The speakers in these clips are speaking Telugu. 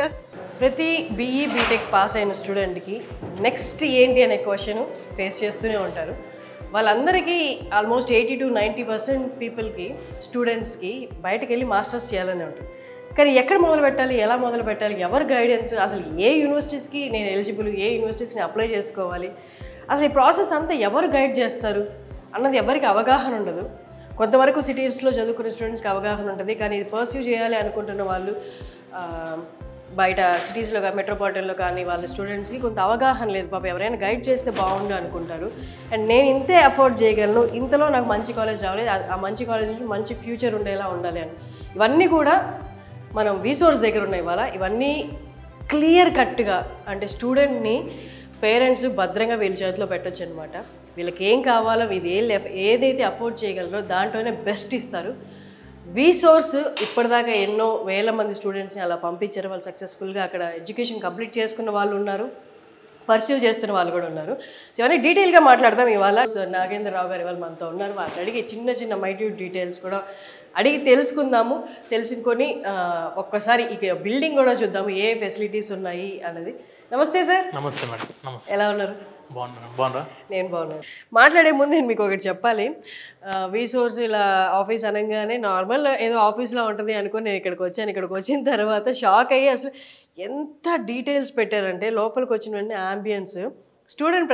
సిస్టర్స్. ప్రతి బీఈ బీటెక్ పాస్ అయిన స్టూడెంట్కి నెక్స్ట్ ఏంటి అనే క్వశ్చన్ ఫేస్ చేస్తూనే ఉంటారు. వాళ్ళందరికీ ఆల్మోస్ట్ 80 to 90% పీపుల్కి, స్టూడెంట్స్కి బయటకు వెళ్ళి మాస్టర్స్ చేయాలని ఉంటుంది. కానీ ఎక్కడ మొదలు పెట్టాలి, ఎలా మొదలు పెట్టాలి, ఎవరి గైడెన్స్, అసలు ఏ యూనివర్సిటీస్కి నేను ఎలిజిబుల్, ఏ యూనివర్సిటీస్ని అప్లై చేసుకోవాలి, అసలు ఈ ప్రాసెస్ అంతా ఎవరు గైడ్ చేస్తారు అన్నది ఎవరికి అవగాహన ఉండదు. కొంతవరకు సిటీస్లో చదువుకునే స్టూడెంట్స్కి అవగాహన ఉంటుంది, కానీ ఇది పర్స్యూ చేయాలి అనుకుంటున్న వాళ్ళు బయట సిటీస్లో మెట్రోపాలిటన్లో కానీ వాళ్ళ స్టూడెంట్స్కి కొంత అవగాహన లేదు. పాప ఎవరైనా గైడ్ చేస్తే బాగుండు అనుకుంటారు. అండ్ నేను ఇంతే అఫోర్డ్ చేయగలను, ఇంతలో నాకు మంచి కాలేజ్ రావాలి, ఆ మంచి కాలేజ్ నుంచి మంచి ఫ్యూచర్ ఉండేలా ఉండాలి అని. ఇవన్నీ కూడా మనం వీసోర్స్ దగ్గర ఉన్నాయి. ఇవాళ ఇవన్నీ క్లియర్ కట్గా అంటే స్టూడెంట్ని పేరెంట్స్ భద్రంగా వీళ్ళ చేతిలో పెట్టచ్చు అనమాట. వీళ్ళకి ఏం కావాలో, ఇది ఏదైతే అఫోర్డ్ చేయగలరో దాంట్లోనే బెస్ట్ ఇస్తారు. వీసోర్స్ ఇప్పటిదాకా ఎన్నో వేల మంది స్టూడెంట్స్ని అలా పంపించారు. వాళ్ళు సక్సెస్ఫుల్గా అక్కడ ఎడ్యుకేషన్ కంప్లీట్ చేసుకున్న వాళ్ళు ఉన్నారు, పర్స్యూ చేస్తున్న వాళ్ళు కూడా ఉన్నారు. సో ఇవన్నీ డీటెయిల్గా మాట్లాడదాం ఇవాళ. సో నాగేంద్రరావు గారు ఇవాళ మనతో ఉన్నారు. వాళ్ళు అడిగే చిన్న చిన్న మైన్యూట్ డీటెయిల్స్ కూడా అడిగి తెలుసుకుందాము. తెలుసుకొని ఒక్కసారి ఇక బిల్డింగ్ కూడా చూద్దాము, ఏ ఫెసిలిటీస్ ఉన్నాయి అన్నది. నమస్తే సార్. నమస్తే మేడం. నమస్తే. ఎలా ఉన్నారు? బాగున్నా. నేను బాగున్నాను. మాట్లాడే ముందు నేను మీకు ఒకటి చెప్పాలి. వీసోర్స్ ఇలా ఆఫీస్ అనగానే నార్మల్ ఏదో ఆఫీస్లో ఉంటుంది అనుకుని నేను ఇక్కడికి వచ్చాను. ఇక్కడికి వచ్చిన తర్వాత షాక్ అయ్యి అసలు ఎంత డీటెయిల్స్ పెట్టారంటే, లోపలికి వచ్చిన వెంటనే యాంబియన్స్ స్టూడెంట్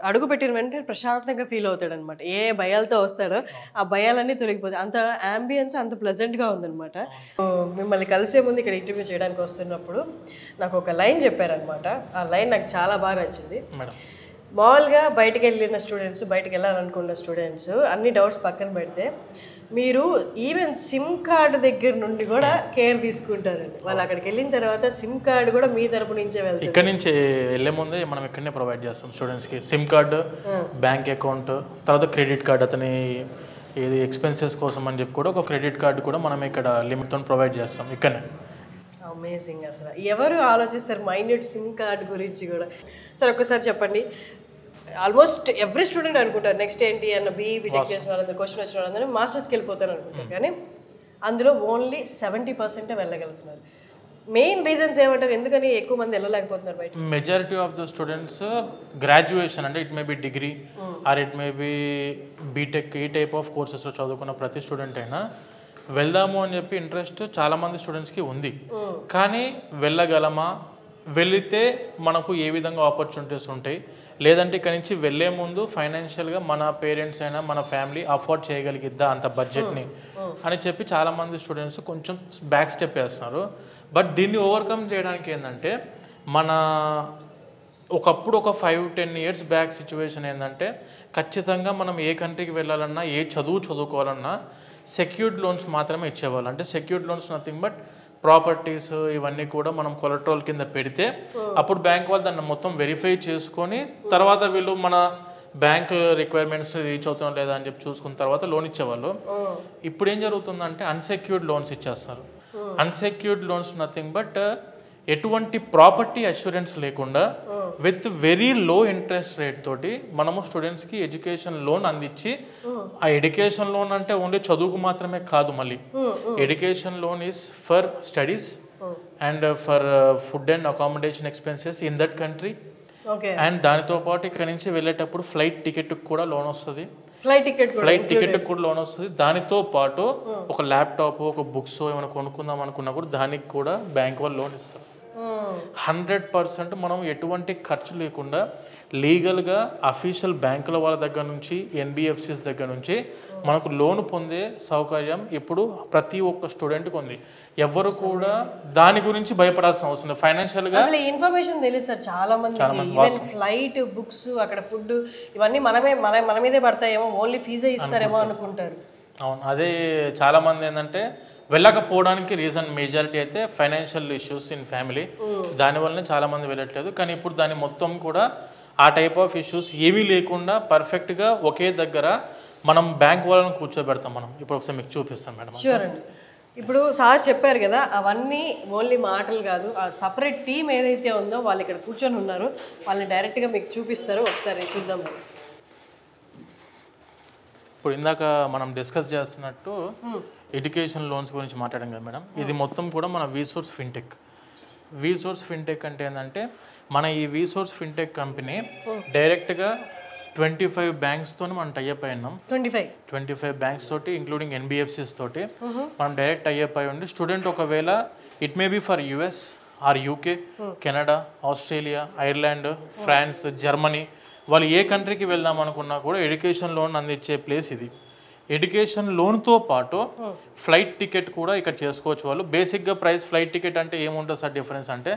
అడుగు పెట్టిన వెంటనే ప్రశాంతంగా ఫీల్ అవుతాడు అనమాట. ఏ భయాలతో వస్తాడో ఆ భయాలన్నీ తొలగిపోతాయి. అంత యాంబియన్స్ అంత ప్లెజెంట్గా ఉందనమాట. మిమ్మల్ని కలిసే ముందు ఇక్కడ ఇంటర్వ్యూ చేయడానికి వస్తున్నప్పుడు నాకు ఒక లైన్ చెప్పారనమాట. ఆ లైన్ నాకు చాలా బాగా నచ్చింది. మామూలుగా బయటకు వెళ్ళిన స్టూడెంట్స్, బయటకు వెళ్ళాలనుకున్న స్టూడెంట్స్ అన్ని డౌట్స్ పక్కన పెడితే మీరు ఈవెన్ సిమ్ కార్డు దగ్గర నుండి కూడా కేర్ తీసుకుంటారండి. వాళ్ళు అక్కడికి వెళ్ళిన తర్వాత సిమ్ కార్డు కూడా మీ తరపు నుంచే వెళ్తారు. ఇక్కడ నుంచి వెళ్ళే ముందే మనం ఇక్కడనే ప్రొవైడ్ చేస్తాం స్టూడెంట్స్కి. సిమ్ కార్డు, బ్యాంక్ అకౌంట్, తర్వాత క్రెడిట్ కార్డు, అతని ఏది ఎక్స్పెన్సెస్ కోసం అని చెప్పి కూడా ఒక క్రెడిట్ కార్డు కూడా మనం ఇక్కడ లిమిట్తో ప్రొవైడ్ చేస్తాం ఇక్కడనే. అమేజింగ్. అసలు ఎవరు ఆలోచిస్తారు మైన్యూట్ సిమ్ కార్డు గురించి కూడా? సార్ ఒక్కసారి చెప్పండి. ఆల్మోస్ట్ ఎవ్రీ స్టూడెంట్ అనుకుంటారు నెక్స్ట్ ఏంటి అన్న బీఈ బీటెక్ చేసిన వాళ్ళందరూ, క్వశ్చన్ వచ్చిన వాళ్ళందరూ మాస్టర్స్కి వెళ్ళిపోతారు అనుకుంటారు. కానీ అందులో ఓన్లీ 70% వెళ్ళగలుగుతున్నారు. మెయిన్ రీజన్స్ ఏమంటారు, ఎందుకని ఎక్కువ మంది వెళ్ళలేకపోతున్నారు బయట? Majority of the students graduation అంటే it may be degree or it may be BTech, ఈ టైప్ ఆఫ్ కోర్సెస్లో చదువుకున్న ప్రతి స్టూడెంట్ అయినా వెళ్దాము అని చెప్పి ఇంట్రెస్ట్ చాలామంది స్టూడెంట్స్కి ఉంది. కానీ వెళ్ళగలమా, వెళితే మనకు ఏ విధంగా ఆపర్చునిటీస్ ఉంటాయి, లేదంటే ఇక్కడ నుంచి వెళ్ళే ముందు ఫైనాన్షియల్గా మన పేరెంట్స్ అయినా మన ఫ్యామిలీ అఫోర్డ్ చేయగలిగిద్దా అంత బడ్జెట్ని అని చెప్పి చాలామంది స్టూడెంట్స్ కొంచెం బ్యాక్ స్టెప్ వేస్తున్నారు. బట్ దీన్ని ఓవర్కమ్ చేయడానికి ఏంటంటే, మన ఒకప్పుడు ఒక 5-10 years బ్యాక్ సిచ్యువేషన్ ఏంటంటే, ఖచ్చితంగా మనం ఏ కంట్రీకి వెళ్ళాలన్నా, ఏ చదువుకోవాలన్నా సెక్యూర్డ్ లోన్స్ మాత్రమే ఇచ్చేవాళ్ళు. అంటే secured loans nothing but properties ఇవన్నీ కూడా మనం కొలెట్రల్ కింద పెడితే అప్పుడు బ్యాంక్ వాళ్ళు దాన్ని మొత్తం వెరిఫై చేసుకొని తర్వాత వీళ్ళు మన బ్యాంక్ రిక్వైర్మెంట్స్ రీచ్ అవుతున్నాం లేదా అని చెప్పి చూసుకున్న తర్వాత లోన్ ఇచ్చేవాళ్ళు. ఇప్పుడు ఏం జరుగుతుందంటే అన్సెక్యూర్డ్ లోన్స్ ఇచ్చేస్తారు. అన్సెక్యూర్డ్ లోన్స్ నథింగ్ బట్ ఎటువంటి ప్రాపర్టీ అష్యూరెన్స్ లేకుండా with very low interest rate తోటి మనము స్టూడెంట్స్కి ఎడ్యుకేషన్ లోన్ అందించి, ఆ ఎడ్యుకేషన్ లోన్ అంటే ఓన్లీ చదువుకు మాత్రమే కాదు, మళ్ళీ education loan is for studies and for food and accommodation expenses in that country. And దానితో పాటు ఇక్కడ నుంచి వెళ్ళేటప్పుడు ఫ్లైట్ టికెట్ కూడా లోన్ వస్తుంది. ఫ్లైట్ టికెట్ కూడా లోన్ వస్తుంది. దానితో పాటు ఒక ల్యాప్టాప్, ఒక బుక్స్ ఏమైనా కొనుక్కుందాం అనుకున్నప్పుడు దానికి కూడా బ్యాంక్ వాళ్ళు లోన్ ఇస్తారు. 100% మనం ఎటువంటి ఖర్చు లేకుండా లీగల్గా అఫీషియల్ బ్యాంకుల వాళ్ళ దగ్గర నుంచి, ఎన్బిఎఫ్సిస్ దగ్గర నుంచి మనకు లోన్ పొందే సౌకర్యం ఇప్పుడు ప్రతి ఒక్క స్టూడెంట్కి ఉంది. ఎవరు కూడా దాని గురించి భయపడాల్సిన అవసరం లేదు. ఫైనాన్షియల్గా అసలు ఇన్ఫర్మేషన్ తెలియదు సార్ చాలా మంది. ఫ్లైట్, బుక్స్, అక్కడ ఫుడ్ ఇవన్నీ మన మీదే పడతాయేమో, ఓన్లీ ఫీజే ఇస్తారేమో అనుకుంటారు. అవును, అదే చాలామంది ఏంటంటే వెళ్ళకపోవడానికి రీజన్ మేజారిటీ అయితే ఫైనాన్షియల్ ఇష్యూస్ ఇన్ ఫ్యామిలీ. దానివల్లనే చాలామంది వెళ్ళట్లేదు. కానీ ఇప్పుడు దాని మొత్తం కూడా ఆ టైప్ ఆఫ్ ఇష్యూస్ ఏమీ లేకుండా పర్ఫెక్ట్గా ఒకే దగ్గర మనం బ్యాంక్ వాళ్ళని కూర్చోబెడతాం. మనం ఇప్పుడు ఒకసారి మీకు చూపిస్తాం మేడం. షూర్ అండి. ఇప్పుడు సార్ చెప్పారు కదా, అవన్నీ ఓన్లీ మాటలు కాదు, ఆ సపరేట్ టీం ఏదైతే ఉందో వాళ్ళు ఇక్కడ కూర్చొని ఉన్నారు, వాళ్ళని డైరెక్ట్గా మీకు చూపిస్తారు. ఒకసారి చూద్దాం. ఇప్పుడు ఇందాక మనం డిస్కస్ చేస్తున్నట్టు ఎడ్యుకేషన్ లోన్స్ గురించి మాట్లాడాం కదా మేడం. ఇది మొత్తం కూడా మన వీసోర్స్ ఫిన్టెక్. వీసోర్స్ ఫిన్టెక్ అంటే ఏంటంటే మన ఈ వీసోర్స్ ఫిన్టెక్ కంపెనీ డైరెక్ట్గా 25 బ్యాంక్స్తో మనం టైఅప్ అయి ఉన్నాం. 25 బ్యాంక్స్ తోటి ఇంక్లూడింగ్ ఎన్బిఎఫ్సిస్ తోటి మనం డైరెక్ట్ టైఅప్ అయి ఉండి స్టూడెంట్ ఒకవేళ it may be for US or UK, Canada, Australia, Ireland, France, Germany, వాళ్ళు ఏ కంట్రీకి వెళ్దాం అనుకున్నా కూడా ఎడ్యుకేషన్ లోన్ అందించే ప్లేస్ ఇది. ఎడ్యుకేషన్ లోన్తో పాటు ఫ్లైట్ టికెట్ కూడా ఇక్కడ చేసుకోవచ్చు వాళ్ళు. బేసిక్గా ప్రైస్ ఫ్లైట్ టికెట్ అంటే ఏముంటుంది సార్ డిఫరెన్స్ అంటే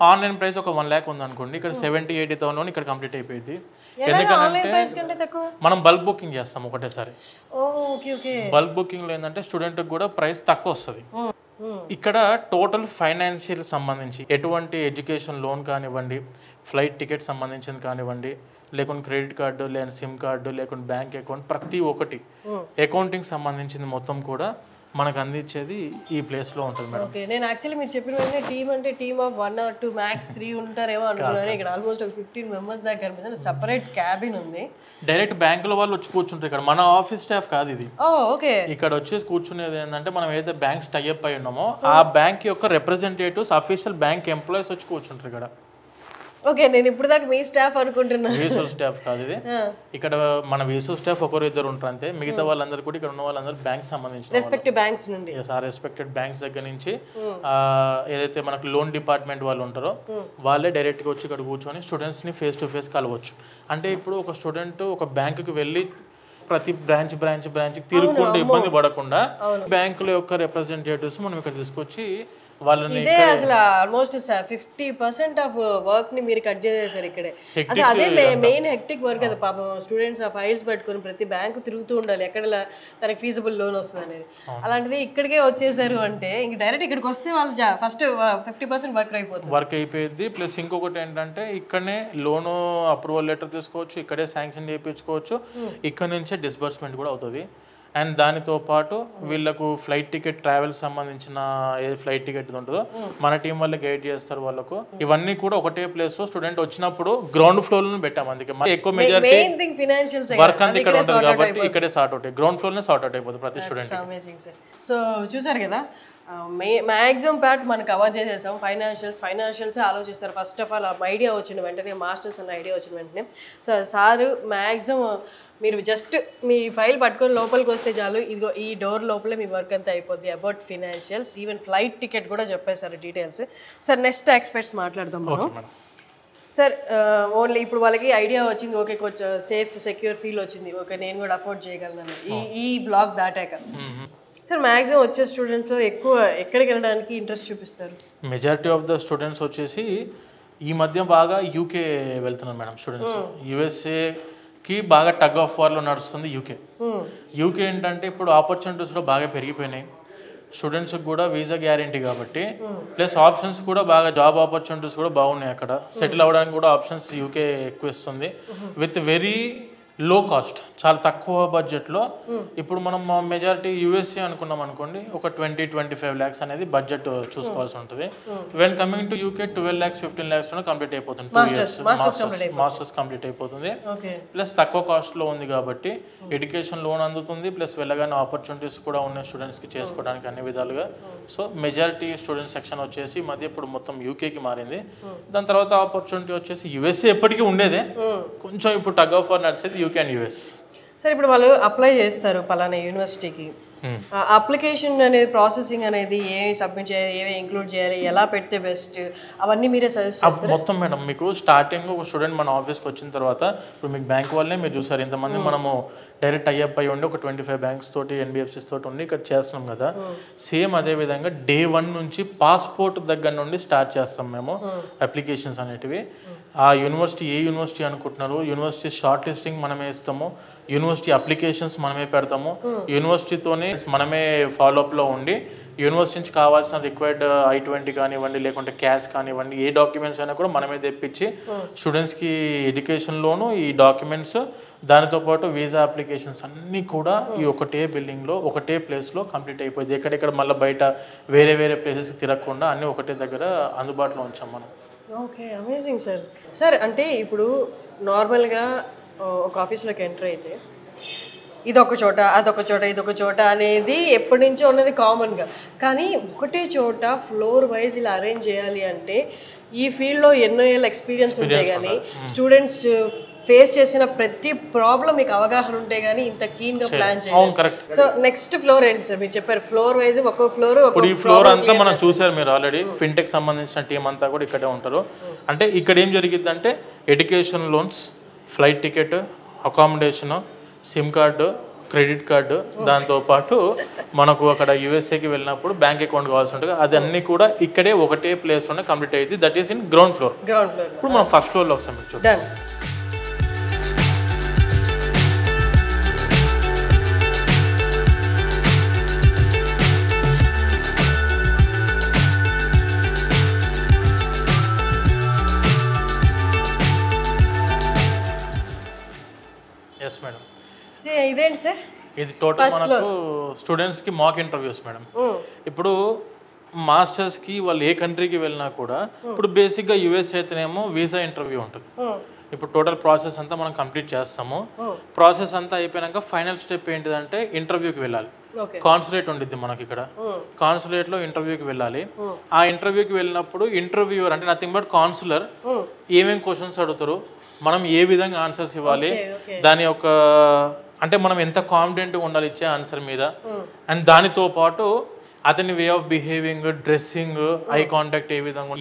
ఆన్లైన్ ప్రైస్ ఒక 1 lakh ఉందనుకోండి, ఇక్కడ 70-80,000 ఇక్కడ కంప్లీట్ అయిపోయింది. ఎందుకంటే మనం బల్క్ బుకింగ్ చేస్తాం ఒకటేసారి. బల్క్ బుకింగ్లో ఏంటంటే స్టూడెంట్కి కూడా ప్రైస్ తక్కువ వస్తుంది. ఇక్కడ టోటల్ ఫైనాన్షియల్ సంబంధించి ఎటువంటి ఎడ్యుకేషన్ లోన్ కానివ్వండి, ఫ్లైట్ టికెట్ సంబంధించింది కానివ్వండి, లేకుంటే క్రెడిట్ కార్డు, లేకుంటే సిమ్ కార్డు, లేకుంటే బ్యాంక్ అకౌంట్, ప్రతి ఒక్కటి అకౌంటింగ్ సంబంధించింది మొత్తం కూడా మనకు అందించేది ఈ ప్లేస్లో ఉంటుంది మేడం. ఓకే, నేను యాక్చువల్లీ మీరు చెప్పిన వెంటనే టీమ్ అంటే టీమ్ ఆఫ్ 1 or 2 max 3 ఉంటారేమో అనుకున్నాను. ఇక్కడ ఆల్మోస్ట్ 15 members దాకా కనిపిస్తుంది. సపరేట్ క్యాబిన్ ఉంది. డైరెక్ట్ బ్యాంకుల వాళ్ళు వచ్చి కూర్చుంటారు ఇక్కడ. మన ఆఫీస్ స్టాఫ్ కాదు ఇది. ఓకే, ఇక్కడ వచ్చేసి కూర్చునేది ఏంటంటే మనం ఏదైతే బ్యాంక్స్ టైఅప్ అయి ఉన్నామో ఆ బ్యాంక్ యొక్క రిప్రజెంటేటివ్స్, అఫీషియల్ బ్యాంక్ ఎంప్లాయీస్ వచ్చి కూర్చుంటారు ఇక్కడ. ఓకే, నేను ఇప్పుడు దాకా మీ స్టాఫ్ అనుకుంటున్నాను. వీసోల్ స్టాఫ్ కాదు ఇది. ఇక్కడ మన వీసోల్ స్టాఫ్ ఒకరు ఇద్దరు ఉంటారు అంతే. మిగతా వాళ్ళందరూ కూడా ఇక్కడ ఉన్న వాళ్ళందరూ బ్యాంక్ సంబంధించిన రెస్పెక్టివ్ బ్యాంక్స్ నుండి, రెస్పెక్టెడ్ బ్యాంక్స్ దగ్గర నుంచి ఏదైతే మనకు లోన్ డిపార్ట్మెంట్ వాళ్ళు ఉంటారో వాళ్ళే డైరెక్ట్గా వచ్చి ఇక్కడ కూర్చొని స్టూడెంట్స్ని ఫేస్ టు ఫేస్ కలవచ్చు. అంటే ఇప్పుడు ఒక స్టూడెంట్ ఒక బ్యాంకుకి వెళ్ళి ప్రతి బ్రాంచ్కి తిరుగుకుంటూ ఇబ్బంది పడకుండా బ్యాంకుల యొక్క రిప్రజెంటేటివ్స్ మనం ఇక్కడ తీసుకొచ్చి వాళ్ళని ఇదే అసలు ఆల్మోస్ట్ 50% ఆఫ్ వర్క్ ని మీరు కట్ చేసేసారు ఇక్కడే. అసలు అదే మెయిన్ హెక్టిక్ వర్క్ అది. పాపం స్టూడెంట్స్ ఆ ఫైల్స్ పెట్టుకుని ప్రతి బ్యాంకు తిరుగుతూ ఉండాలి ఎక్కడ తనకి ఫీజిబుల్ లోన్ వస్తుంది అనేది. అలాంటిది ఇక్కడికే వచ్చేసారు అంటే ఇంక డైరెక్ట్ ఇక్కడికి వస్తే వాళ్ళు ఫస్ట్ 50% వర్క్ అయిపోయింది. ప్లస్ ఇంకొకటి ఏంటంటే ఇక్కడనే లోన్ అప్రూవల్ లెటర్ తీసుకోవచ్చు, ఇక్కడే శాంక్షన్ చేయించుకోవచ్చు, ఇక్కడ నుంచే డిస్బర్స్మెంట్ కూడా అవుతుంది. అండ్ దానితో పాటు వీళ్ళకు ఫ్లైట్ టికెట్, ట్రావెల్ సంబంధించిన ఏ ఫ్లైట్ టికెట్ ఉంటుందో మన టీం వల్ల గైడ్ చేస్తారు వాళ్ళకు. ఇవన్నీ కూడా ఒకటే ప్లేస్ లో స్టూడెంట్ వచ్చినప్పుడు గ్రౌండ్ ఫ్లోర్ లో పెట్టాము. అందుకే ఎక్కువ మెజారిటీ వర్క్ అంతా ఇక్కడ ఉంటుంది కాబట్టి ఇక్కడే సార్ట్ అవుట్, గ్రౌండ్ ఫ్లోర్ లో సార్ట్ అవుట్ అయిపోతుంది ప్రతి స్టూడెంట్. సో చూసారు కదా, మ్యాక్సిమం పార్ట్ మనం కవర్ చేసేసాం. ఫైనాన్షియల్స్ ఆలోచిస్తారు ఫస్ట్ ఆఫ్ ఆల్. ఐడియా వచ్చిన వెంటనే, మాస్టర్స్ అన్న ఐడియా వచ్చిన వెంటనే సారు మ్యాక్సిమం మీరు జస్ట్ మీ ఫైల్ పట్టుకొని లోపలికి వస్తే చాలు, ఇదిగో ఈ డోర్ లోపలే మీ వర్క్ అంతా అయిపోద్ది. About financials, even flight ticket కూడా చెప్పేశారు డీటెయిల్స్. సార్ నెక్స్ట్ ఎక్స్పెక్ట్స్ మాట్లాడదాం మనం. సార్ ఓన్లీ ఇప్పుడు వాళ్ళకి ఐడియా వచ్చింది, ఓకే కొంచెం సేఫ్ సెక్యూర్ ఫీల్ వచ్చింది, ఓకే నేను కూడా అఫోర్డ్ చేయగలను ఈ బ్లాక్ దాటాక. సార్ మ్యాక్సిమం వచ్చే స్టూడెంట్స్ ఎక్కువ ఎక్కడికి వెళ్ళడానికి ఇంట్రెస్ట్ చూపిస్తారు? మెజారిటీ ఆఫ్ ద స్టూడెంట్స్ వచ్చేసి ఈ మధ్య బాగా యూకే వెళ్తున్నారు మేడం స్టూడెంట్స్. యూఎస్ఏకి బాగా టగ్ ఆఫ్ వార్లో నడుస్తుంది యూకే ఏంటంటే ఇప్పుడు ఆపర్చునిటీస్ కూడా బాగా పెరిగిపోయినాయి. స్టూడెంట్స్కి కూడా వీసా గ్యారంటీ కాబట్టి, ప్లస్ ఆప్షన్స్ కూడా బాగా, జాబ్ ఆపర్చునిటీస్ కూడా బాగున్నాయి. అక్కడ సెటిల్ అవ్వడానికి కూడా ఆప్షన్స్ యూకే ఎక్కువ ఇస్తుంది విత్ వెరీ లో కాస్ట్, చాలా తక్కువ బడ్జెట్లో. ఇప్పుడు మనం మెజారిటీ యూఎస్ఏ అనుకున్నాం అనుకోండి, ఒక 20-25 lakhs అనేది బడ్జెట్ చూసుకోవాల్సి ఉంటుంది. When coming to UK 12 lakhs 15 lakhs complete అయిపోతుంది. 2 years మాస్టర్స్ కంప్లీట్ అయిపోతుంది. ప్లస్ తక్కువ కాస్ట్లో ఉంది కాబట్టి ఎడ్యుకేషన్ లోన్ అందుతుంది, ప్లస్ వెళ్ళగానే ఆపర్చునిటీస్ కూడా ఉన్నాయి స్టూడెంట్స్కి చేసుకోవడానికి అన్ని విధాలుగా. సో మెజారిటీ స్టూడెంట్ సెక్షన్ వచ్చేసి ఈ మధ్య ఇప్పుడు మొత్తం యూకేకి మారింది. దాని తర్వాత ఆపర్చునిటీ వచ్చేసి యూఎస్ఏ ఎప్పటికీ ఉండేదే, కొంచెం ఇప్పుడు టగ్ ఆఫ్ వార్ నడిచేది యూకే అండ్ యూఎస్. సార్ ఇప్పుడు వాళ్ళు అప్లై చేస్తారు పలానా యూనివర్సిటీకి, అప్లికేషన్ అనేది ప్రాసెసింగ్ అనేది ఏమి సబ్మిట్ చేయాలి, ఏమి ఇంక్లూడ్ చేయాలి, ఎలా పెడితే బెస్ట్, అవన్నీ మీరే సజెస్ట్ చేస్తారు మొత్తం మేడం? మీకు స్టార్టింగ్ ఒక స్టూడెంట్ మన ఆఫీస్కి వచ్చిన తర్వాత, ఇప్పుడు మీకు బ్యాంక్ వాళ్ళనే మీరు చూసారు ఇంతమంది, మనము డైరెక్ట్ టైఅప్ అయ్యి ఉండి ఒక 25 బ్యాంక్స్ తోటి, ఎన్బిఎఫ్సిస్ తోటి ఉండి ఇక్కడ చేస్తున్నాం కదా. సేమ్ అదే విధంగా డే 1 నుంచి పాస్పోర్ట్ దగ్గర నుండి స్టార్ట్ చేస్తాం మేము అప్లికేషన్స్ అనేటివి. ఆ యూనివర్సిటీ ఏ యూనివర్సిటీ అనుకుంటున్నారు, యూనివర్సిటీ షార్ట్ లిస్టింగ్ మనమే ఇస్తాము, యూనివర్సిటీ అప్లికేషన్స్ మనమే పెడతాము, యూనివర్సిటీతోనే మనమే ఫాలోఅప్లో ఉండి యూనివర్సిటీ నుంచి కావాల్సిన రిక్వైర్డ్ I-20 కానివ్వండి, లేకుంటే క్యాష్ కానివ్వండి, ఏ డాక్యుమెంట్స్ అయినా కూడా మనమే తెప్పించి స్టూడెంట్స్కి ఎడ్యుకేషన్లోను ఈ డాక్యుమెంట్స్, దానితో పాటు వీసా అప్లికేషన్స్ అన్నీ కూడా ఈ ఒకటే బిల్డింగ్లో ఒకటే ప్లేస్లో కంప్లీట్ అయిపోయింది. ఎక్కడెక్కడ మళ్ళీ బయట వేరే వేరే ప్లేసెస్కి తిరగకుండా అన్నీ ఒకటే దగ్గర అందుబాటులో ఉంచాం మనం. Okay, amazing sir. సార్ అంటే ఇప్పుడు నార్మల్గా ఒక ఆఫీస్లోకి ఎంటర్ అయితే ఇదొక చోట అదొక చోట ఇదొక చోట అనేది ఎప్పటి నుంచో ఉన్నది కామన్గా. కానీ ఒకటే చోట ఫ్లోర్ వైజ్ ఇలా అరేంజ్ చేయాలి అంటే ఈ ఫీల్డ్లో ఎన్నో ఏళ్ళ ఎక్స్పీరియన్స్ ఉంటాయి, కానీ స్టూడెంట్స్ ఫేస్ చేసిన ప్రతి ప్రాబ్లం మీకు అవగాహన ఉంటే గానీ ఇంత కీన్ గా ప్లాన్ చేయాలి. సో నెక్స్ట్ ఫ్లోర్ ఏంటి సార్? మీరు చెప్పారు ఫ్లోర్ వైజ్ ఒక్కో ఫ్లోర్. ఇప్పుడు ఈ ఫ్లోర్ అంతా మనం చూసారు మీరు ఆల్రెడీ. ఫిన్టెక్ సంబంధించిన టీం అంతా కూడా ఇక్కడే ఉంటారు. అంటే ఇక్కడ ఏం జరిగింది అంటే education loans, flight ticket, accommodation, SIM card, credit card, దాంతోపాటు మనకు అక్కడ యూఎస్ఏకి వెళ్ళినప్పుడు బ్యాంక్ అకౌంట్ కావాల్సి ఉంటుంది. అది అన్ని కూడా ఇక్కడే ఒకటే ప్లేస్లోనే కంప్లీట్ అయ్యింది. That is in ground floor. ఇప్పుడు మనం ఫస్ట్ ఫ్లోర్లో ఒకసారి చూద్దాం. Yes madam. ఇదేంటి సార్? ఇది టోటల్ మనకు స్టూడెంట్స్కి మాక్ ఇంటర్వ్యూస్ మేడం. ఇప్పుడు మాస్టర్స్కి వాళ్ళు ఏ కంట్రీకి వెళ్ళినా కూడా ఇప్పుడు బేసిక్గా యూఎస్ అయితేనేమో వీసా ఇంటర్వ్యూ ఉంటుంది. ఇప్పుడు టోటల్ ప్రాసెస్ అంతా మనం కంప్లీట్ చేస్తాము. ప్రాసెస్ అంతా అయిపోయాక ఫైనల్ స్టెప్ ఏంటిదంటే ఇంటర్వ్యూకి వెళ్ళాలి. కాన్సులేట్ ఉండిద్ది మనకి ఇక్కడ. కాన్సులేట్లో ఇంటర్వ్యూకి వెళ్ళాలి. ఆ ఇంటర్వ్యూకి వెళ్ళినప్పుడు ఇంటర్వ్యూవర్ అంటే నథింగ్ బట్ కాన్సులర్ ఏమేం క్వశ్చన్స్ అడుగుతారు, మనం ఏ విధంగా ఆన్సర్స్ ఇవ్వాలి, దాని యొక్క అంటే మనం ఎంత కాన్ఫిడెంట్గా ఉండాలి ఇచ్చే ఆన్సర్ మీద, అండ్ దానితో పాటు అతని way of behaving, dressing, eye contact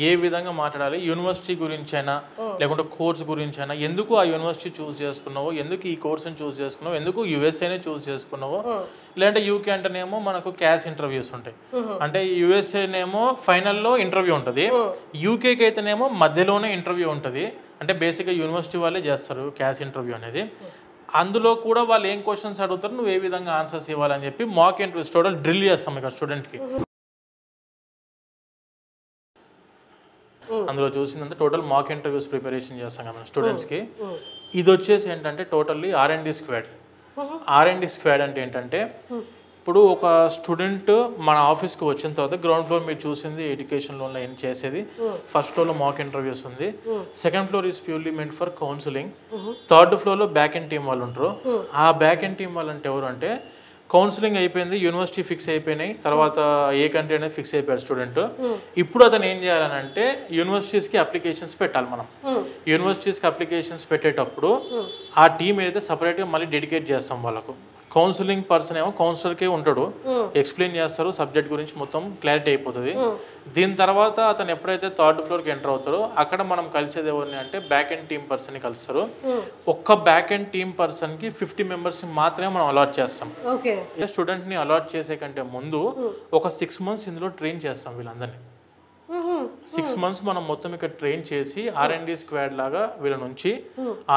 ఏ విధంగా మాట్లాడాలి, యూనివర్సిటీ గురించి అయినా లేకుంటే కోర్స్ గురించి అయినా, ఎందుకు ఆ యూనివర్సిటీ చూస్ చేసుకున్నావో, ఎందుకు ఈ కోర్స్ని చూస్ చేసుకున్నావు, ఎందుకు యూఎస్ఏనే చూస్ చేసుకున్నావో, లేదంటే యూకే అంటేనేమో మనకు క్యాష్ ఇంటర్వ్యూస్ ఉంటాయి. అంటే యూఎస్ఏనేమో ఫైనల్లో ఇంటర్వ్యూ ఉంటుంది, యూకేకి అయితేనేమో మధ్యలోనే ఇంటర్వ్యూ ఉంటుంది. అంటే బేసిక్గా యూనివర్సిటీ వాళ్ళే చేస్తారు క్యాష్ ఇంటర్వ్యూ అనేది. అందులో కూడా వాళ్ళు ఏం క్వశ్చన్స్ అడుగుతారు, నువ్వు ఏ విధంగా ఆన్సర్స్ ఇవ్వాలని చెప్పి మాక్ ఇంటర్వ్యూస్ టోటల్ డ్రిల్ చేస్తాం ఇక్కడ స్టూడెంట్కి. అందులో చూసిందంటే టోటల్ మాక్ ఇంటర్వ్యూస్ ప్రిపరేషన్ చేస్తాం కదా స్టూడెంట్స్కి. ఇది వచ్చేసి ఏంటంటే totally R&D squad. R&D squad అంటే ఏంటంటే ఇప్పుడు ఒక స్టూడెంట్ మన ఆఫీస్కి వచ్చిన తర్వాత గ్రౌండ్ ఫ్లోర్ మీరు చూసింది ఎడ్యుకేషన్ లోన్లో ఏం చేసేది. ఫస్ట్ ఫ్లోర్లో మాక్ ఇంటర్వ్యూస్ ఉంది. Second floor is purely meant for counselling. Third ఫ్లోర్లో బ్యాక్ ఎండ్ టీమ్ వాళ్ళు ఉంటారు. ఆ బ్యాక్ ఎండ్ టీమ్ వాళ్ళు అంటే ఎవరు అంటే కౌన్సిలింగ్ అయిపోయింది, యూనివర్సిటీ ఫిక్స్ అయిపోయినాయి, తర్వాత ఏ కంట్రీ అనేది ఫిక్స్ అయిపోయాడు స్టూడెంట్. ఇప్పుడు అతను ఏం చేయాలని అంటే యూనివర్సిటీస్కి అప్లికేషన్స్ పెట్టాలి. మనం యూనివర్సిటీస్కి అప్లికేషన్స్ పెట్టేటప్పుడు ఆ టీం ఏదైతే సపరేట్గా మళ్ళీ డెడికేట్ చేస్తాం వాళ్ళకు. కౌన్సిలింగ్ పర్సన్ ఏమో కౌన్సిలర్కే ఉంటాడు, ఎక్స్ప్లెయిన్ చేస్తారు, సబ్జెక్ట్ గురించి మొత్తం క్లారిటీ అయిపోతుంది. దీని తర్వాత అతను ఎప్పుడైతే థర్డ్ ఫ్లోర్కి ఎంటర్ అవుతారో అక్కడ మనం కలిసేది ఎవరిని అంటే బ్యాక్ ఎండ్ టీమ్ పర్సన్ని కలుస్తారు. ఒక్క బ్యాక్ ఎండ్ టీమ్ పర్సన్కి 50 మెంబర్స్ని మాత్రమే మనం అలాట్ చేస్తాం. స్టూడెంట్ని అలాట్ చేసే కంటే ముందు ఒక 6 months ఇందులో ట్రైన్ చేస్తాం వీళ్ళందరినీ. 6 months మనం మొత్తం ఇక్కడ ట్రైన్ చేసి R&D స్క్వాడ్ లాగా వీళ్ళ నుంచి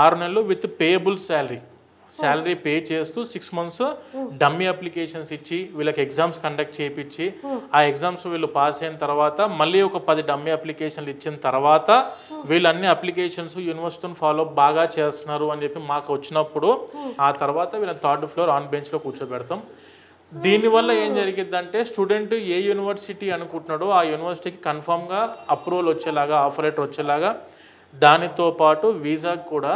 6 నెలలు విత్ పేయబుల్ శాలరీ పే చేస్తూ 6 months డమ్మీ అప్లికేషన్స్ ఇచ్చి వీళ్ళకి ఎగ్జామ్స్ కండక్ట్ చేయించి ఆ ఎగ్జామ్స్ వీళ్ళు పాస్ అయిన తర్వాత మళ్ళీ ఒక 10 డమ్మీ అప్లికేషన్లు ఇచ్చిన తర్వాత వీళ్ళు అన్ని అప్లికేషన్స్ యూనివర్సిటీని ఫాలో బాగా చేస్తున్నారు అని చెప్పి మాకు వచ్చినప్పుడు ఆ తర్వాత వీళ్ళని థర్డ్ ఫ్లోర్ ఆన్ బెంచ్లో కూర్చోబెడతాం. దీనివల్ల ఏం జరిగిద్దంటే స్టూడెంట్ ఏ యూనివర్సిటీ అనుకుంటున్నాడో ఆ యూనివర్సిటీకి కన్ఫామ్గా అప్రూవల్ వచ్చేలాగా, ఆఫర్ లెటర్ వచ్చేలాగా, దానితో పాటు వీసాకి కూడా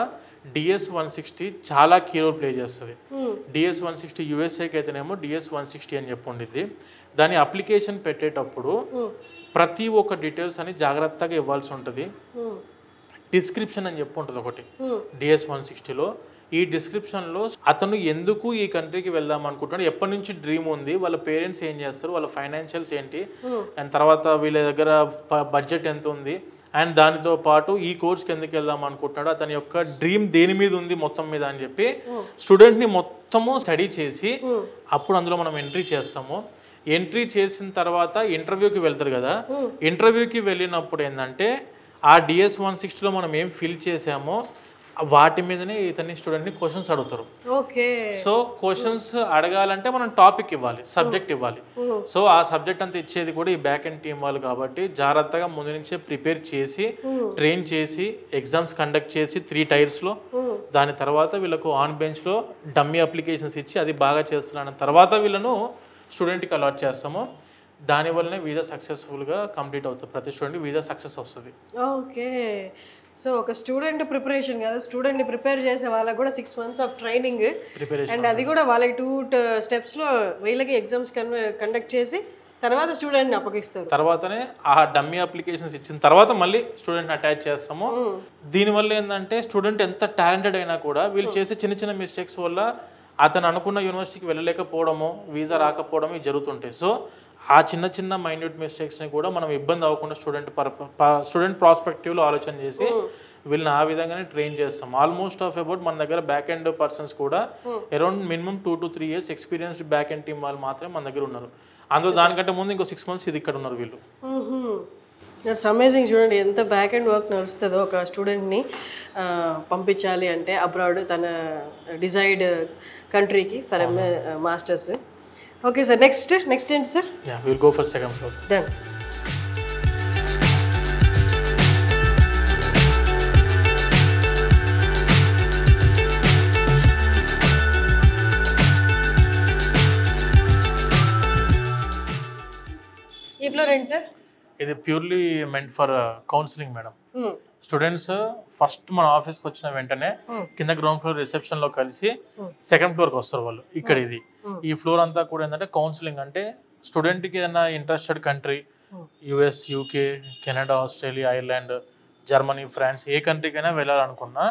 DS-160 చాలా కీ రోల్ ప్లే చేస్తుంది. DS-160 యూఎస్ఏకి అయితేనేమో DS-160 అని చెప్పి ఉండిద్ది. దాని అప్లికేషన్ పెట్టేటప్పుడు ప్రతి ఒక్క డీటెయిల్స్ అని జాగ్రత్తగా ఇవ్వాల్సి ఉంటుంది. డిస్క్రిప్షన్ అని చెప్పి ఉంటుంది ఒకటి DS-160లో. ఈ డిస్క్రిప్షన్లో అతను ఎందుకు ఈ కంట్రీకి వెళ్దాం అనుకుంటున్నాడు, ఎప్పటి నుంచి డ్రీమ్ ఉంది, వాళ్ళ పేరెంట్స్ ఏం చేస్తారు, వాళ్ళ ఫైనాన్షియల్స్ ఏంటి, అండ్ తర్వాత వీళ్ళ దగ్గర బడ్జెట్ ఎంత ఉంది, అండ్ దానితో పాటు ఈ కోర్స్కి ఎందుకు వెళ్దాం అనుకుంటున్నాడు, అతని యొక్క డ్రీమ్ దేని మీద ఉంది మొత్తం మీద అని చెప్పి స్టూడెంట్ని మొత్తము స్టడీ చేసి అప్పుడు అందులో మనం ఎంట్రీ చేస్తాము. ఎంట్రీ చేసిన తర్వాత ఇంటర్వ్యూకి వెళ్తారు కదా, ఇంటర్వ్యూకి వెళ్ళినప్పుడు ఏంటంటే ఆ DS-160లో మనం ఏం ఫిల్ చేసామో వాటి మీదనే ఇతని స్టూడెంట్ని క్వశ్చన్స్ అడుగుతారు. సో క్వశ్చన్స్ అడగాలంటే మనం టాపిక్ ఇవ్వాలి, సబ్జెక్ట్ ఇవ్వాలి. సో ఆ సబ్జెక్ట్ అంతా ఇచ్చేది కూడా ఈ బ్యాక్ ఎండ్ టీం వాళ్ళు కాబట్టి జాగ్రత్తగా ముందు నుంచే ప్రిపేర్ చేసి ట్రైన్ చేసి ఎగ్జామ్స్ కండక్ట్ చేసి 3 tiers-లో, దాని తర్వాత వీళ్ళకు ఆన్ బెంచ్లో డమ్మీ అప్లికేషన్స్ ఇచ్చి అది బాగా చేస్తున్న తర్వాత వీళ్ళను స్టూడెంట్కి అలాట్ చేస్తాము. దానివల్లనే వీసా సక్సెస్ఫుల్గా కంప్లీట్ అవుతుంది, ప్రతి స్టూడెంట్కి వీసా సక్సెస్ వస్తుంది. ఓకే. సో ఒక స్టూడెంట్ ప్రిపరేషన్ కాదు, స్టూడెంట్ని ప్రిపేర్ చేసే వాళ్ళకి కూడా 6 months of training, preparation and అది కూడా వాళ్ళకి 2 steps వీళ్ళకి ఎగ్జామ్స్ కండక్ట్ చేసి తర్వాత స్టూడెంట్ని అప్పగిస్తారు. తర్వాతనే ఆ డమ్మీ అప్లికేషన్స్ ఇచ్చిన తర్వాత మళ్ళీ స్టూడెంట్ని అటాచ్ చేస్తాము. దీనివల్ల ఏంటంటే స్టూడెంట్ ఎంత టాలెంటెడ్ అయినా కూడా వీళ్ళు చేసే చిన్న చిన్న మిస్టేక్స్ వల్ల అతను అనుకున్న యూనివర్సిటీకి వెళ్ళలేకపోవడము, వీసా రాకపోవడం ఇవి జరుగుతుంటాయి. సో ఆ చిన్న చిన్న మైన్యూట్ మిస్టేక్స్ని కూడా మనం ఇబ్బంది అవ్వకుండా స్టూడెంట్ ప్రాస్పెక్టివ్లో ఆలోచన చేసి వీళ్ళని ఆ విధంగానే ట్రైన్ చేస్తాం. ఆల్మోస్ట్ ఆఫ్ అబౌట్ మన దగ్గర బ్యాక్ ఎండ్ పర్సన్స్ కూడా around minimum 2 to 3 years experienced back end team వాళ్ళు మాత్రమే మన దగ్గర ఉన్నారు. అందులో దానికంటే ముందు ఇంకో 6 months ఇది ఇక్కడ ఉన్నారు వీళ్ళు. It's amazing. చూడండి ఎంత బ్యాక్ అండ్ వర్క్ నడుస్తుందో ఒక స్టూడెంట్ని పంపించాలి అంటే అబ్రాడ్, తన డిజైర్డ్ కంట్రీకి for masters. Okay sir, next ఏంటి sir? Will go for second floor. Done. ఈ ఫ్లోర్ ఏంటి సార్? ఇది purely meant for counselling madam. Students first మన ఆఫీస్కి వచ్చిన వెంటనే కింద గ్రౌండ్ ఫ్లోర్ రిసెప్షన్ లో కలిసి సెకండ్ ఫ్లోర్కి వస్తారు వాళ్ళు. ఇక్కడ ఇది ఈ ఫ్లోర్ అంతా కూడా ఏంటంటే కౌన్సిలింగ్, అంటే స్టూడెంట్ కి ఏదైనా interested country US, UK, Canada, Australia, Ireland, Germany, France ఏ కంట్రీకైనా వెళ్ళాలనుకున్నా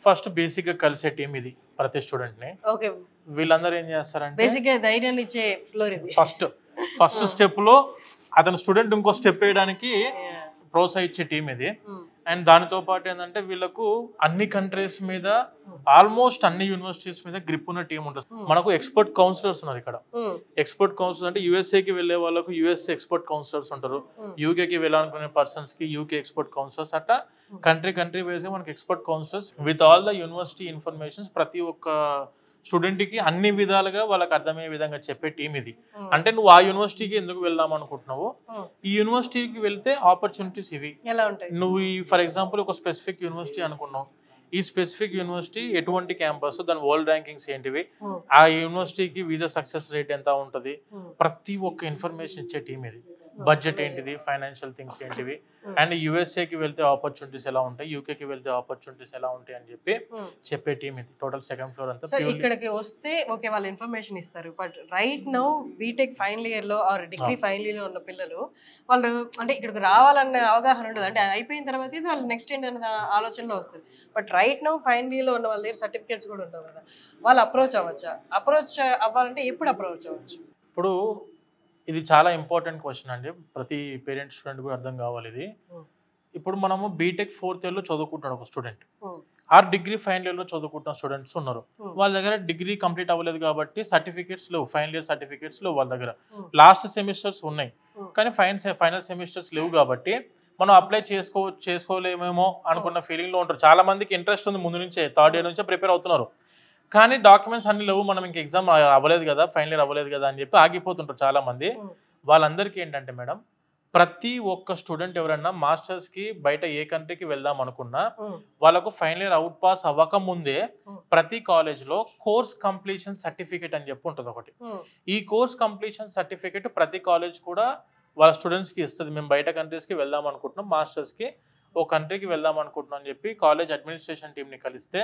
ఫస్ట్ బేసిక్ గా కలిసే టీం ఇది ప్రతి స్టూడెంట్ ని. వీళ్ళందరూ ఏం చేస్తారంటే ధైర్యాన్ని ఇచ్చే ఫ్లోర్ ఇది. ఫస్ట్ స్టెప్ లో అతను స్టూడెంట్ ఇంకో స్టెప్ వేయడానికి ప్రోత్సహించే టీం ఇది. అండ్ దానితో పాటు ఏంటంటే వీళ్ళకు అన్ని కంట్రీస్ మీద ఆల్మోస్ట్ అన్ని యూనివర్సిటీస్ మీద గ్రిప్ ఉన్న టీం ఉంటుంది. మనకు ఎక్స్పర్ట్ కౌన్సిలర్స్ ఉన్నారు ఇక్కడ. ఎక్స్పర్ట్ కౌన్సిలర్ అంటే యూఎస్ఏకి వెళ్ళే వాళ్ళకు యూఎస్ఏ ఎక్స్పర్ట్ కౌన్సిలర్స్ ఉంటారు, యూకేకి వెళ్ళాలనుకునే పర్సన్స్ కి యూకే ఎక్స్పర్ట్ కౌన్సిలర్స్, అట్లా కంట్రీ వైజ్ మనకి expert counsellors with all the university informations ప్రతి ఒక్క స్టూడెంట్ కి అన్ని విధాలుగా వాళ్ళకి అర్థమయ్యే విధంగా చెప్పే టీం ఇది. అంటే నువ్వు ఆ యూనివర్సిటీకి ఎందుకు వెళ్దాం అనుకుంటున్నావు, ఈ యూనివర్సిటీకి వెళ్తే ఆపర్చునిటీస్ ఇవి ఎలా ఉంటాయి. నువ్వు ఫర్ ఎగ్జాంపుల్ ఒక స్పెసిఫిక్ యూనివర్సిటీ అనుకున్నావు, ఈ స్పెసిఫిక్ యూనివర్సిటీ ఎటువంటి క్యాంపస్, దాని వరల్డ్ ర్యాంకింగ్స్ ఏంటివి, ఆ యూనివర్సిటీకి వీసా సక్సెస్ రేట్ ఎంత ఉంటుంది, ప్రతి ఒక్క ఇన్ఫర్మేషన్ ఇచ్చే టీం ఇది. బడ్జెట్ ఏంటిది, ఫైనాన్షియల్ థింగ్స్ ఏంటివి, అండ్ యుఎస్ఏకి వెళ్తే ఆపర్చునిటీస్ ఎలా ఉంటాయి, యూకేకి వెళ్తే ఆపర్చునిటీస్ ఎలా ఉంటాయి అని చెప్పే టీం ఇది. టోటల్ సెకండ్ ఫ్లోర్ అంతా. ఇక్కడికి వస్తే ఓకే వాళ్ళు ఇన్ఫర్మేషన్ ఇస్తారు, but right now BTech final year లో ఆర్ డిగ్రీ ఫైనల్ ఇయర్ లో ఉన్న పిల్లలు వాళ్ళు అంటే ఇక్కడికి రావాలన్న అవగాహన ఉండదు. అంటే అయిపోయిన తర్వాత వాళ్ళు నెక్స్ట్ ఏంటన్న ఆలోచనలో వస్తుంది. But right now final year లో ఉన్న వాళ్ళ దగ్గర సర్టిఫికేట్స్ కూడా ఉండవు కదా, వాళ్ళు అప్రోచ్ అవ్వచ్చా? అప్రోచ్ అవ్వాలంటే ఎప్పుడు అప్రోచ్ అవ్వచ్చు? ఇప్పుడు ఇది చాలా ఇంపార్టెంట్ క్వశ్చన్ అండి, ప్రతి పేరెంట్ స్టూడెంట్ కూడా అర్థం కావాలి ఇది. ఇప్పుడు మనము బీటెక్ 4th year లో చదువుకుంటున్నాడు ఒక student, are degree final year లో చదువుకుంటున్న స్టూడెంట్స్ ఉన్నారు. వాళ్ళ దగ్గర డిగ్రీ కంప్లీట్ అవ్వలేదు కాబట్టి సర్టిఫికేట్స్ లేవు, ఫైనల్ ఇయర్ సర్టిఫికేట్స్ లేవు వాళ్ళ దగ్గర. లాస్ట్ సెమిస్టర్స్ ఉన్నాయి కానీ ఫైనల్ సెమిస్టర్స్ లేవు కాబట్టి మనం అప్లై చేసుకోలేమేమో అనుకున్న ఫీలింగ్ లో ఉంటారు. చాలా మందికి ఇంట్రెస్ట్ ఉంది, ముందు నుంచే 3rd year నుంచే ప్రిపేర్ అవుతున్నారు, కానీ డాక్యుమెంట్స్ అన్ని లేవు, మనం ఇంక ఎగ్జామ్ అవ్వలేదు కదా, ఫైనల్ ఇయర్ అవ్వలేదు కదా అని చెప్పి ఆగిపోతుంటారు చాలా మంది. వాళ్ళందరికీ ఏంటంటే మేడం, ప్రతి ఒక్క స్టూడెంట్ ఎవరన్నా మాస్టర్స్ కి బయట ఏ కంట్రీకి వెళ్దాం అనుకున్నా వాళ్ళకు ఫైనల్ ఇయర్ అవుట్ పాస్ అవ్వక ముందే ప్రతి కాలేజ్ లో కోర్స్ కంప్లీషన్ సర్టిఫికేట్ అని చెప్పి ఉంటుంది ఒకటి. ఈ కోర్స్ కంప్లీషన్ సర్టిఫికేట్ ప్రతి కాలేజ్ కూడా వాళ్ళ స్టూడెంట్స్ కి ఇస్తుంది. మేము బయట కంట్రీస్ కి వెళ్దాం అనుకుంటున్నాం, మాస్టర్స్ కి ఓ కంట్రీకి వెళ్దాం అనుకుంటున్నాం అని చెప్పి కాలేజ్ అడ్మినిస్ట్రేషన్ టీమ్ ని కలిస్తే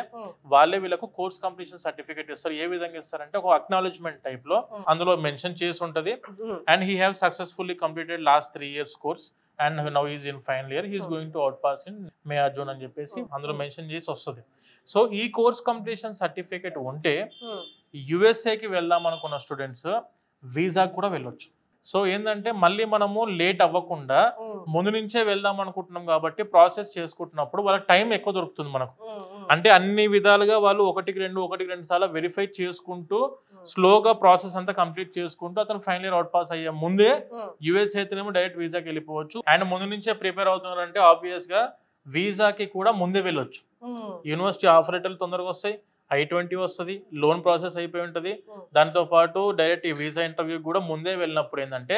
వాళ్ళే వీళ్ళకు కోర్స్ కంప్లీషన్ సర్టిఫికేట్ ఇస్తారు. ఏ విధంగా ఇస్తారంటే ఒక అక్నాలెడ్జ్మెంట్ టైప్ లో అందులో మెన్షన్ చేసి ఉంటది, and he have successfully completed last 3 years course and now is in final year, he is going to out pass in May or June అని చెప్పేసి అందులో మెన్షన్ చేసి వస్తుంది. సో ఈ కోర్స్ కంప్లీషన్ సర్టిఫికేట్ ఉంటే యుఎస్ఏకి వెళ్దాం అనుకున్న స్టూడెంట్స్ వీసాకి కూడా వెళ్ళొచ్చు. సో ఏంటంటే మళ్ళీ మనము లేట్ అవ్వకుండా ముందు నుంచే వెళ్దాం అనుకుంటున్నాం కాబట్టి ప్రాసెస్ చేసుకుంటున్నప్పుడు వాళ్ళకి టైం ఎక్కువ దొరుకుతుంది మనకు. అంటే అన్ని విధాలుగా వాళ్ళు ఒకటికి రెండు సార్లు వెరిఫై చేసుకుంటూ స్లోగా ప్రాసెస్ అంతా కంప్లీట్ చేసుకుంటూ అతను ఫైనల్ ఇయర్ అవుట్ పాస్ అయ్యే ముందే యుఎస్ అయితేనేమో డైరెక్ట్ వీసాకి వెళ్ళిపోవచ్చు. అండ్ ముందు నుంచే ప్రిపేర్ అవుతున్నారంటే ఆబ్వియస్ గా వీసాకి కూడా ముందే వెళ్ళొచ్చు. యూనివర్సిటీ ఆఫర్ లెటర్లు తొందరగా వస్తాయి, I-20 వస్తుంది, లోన్ ప్రాసెస్ అయిపోయి ఉంటుంది. దాంతో పాటు డైరెక్ట్ ఈ వీసా ఇంటర్వ్యూ కూడా ముందే వెళ్ళినప్పుడు ఏంటంటే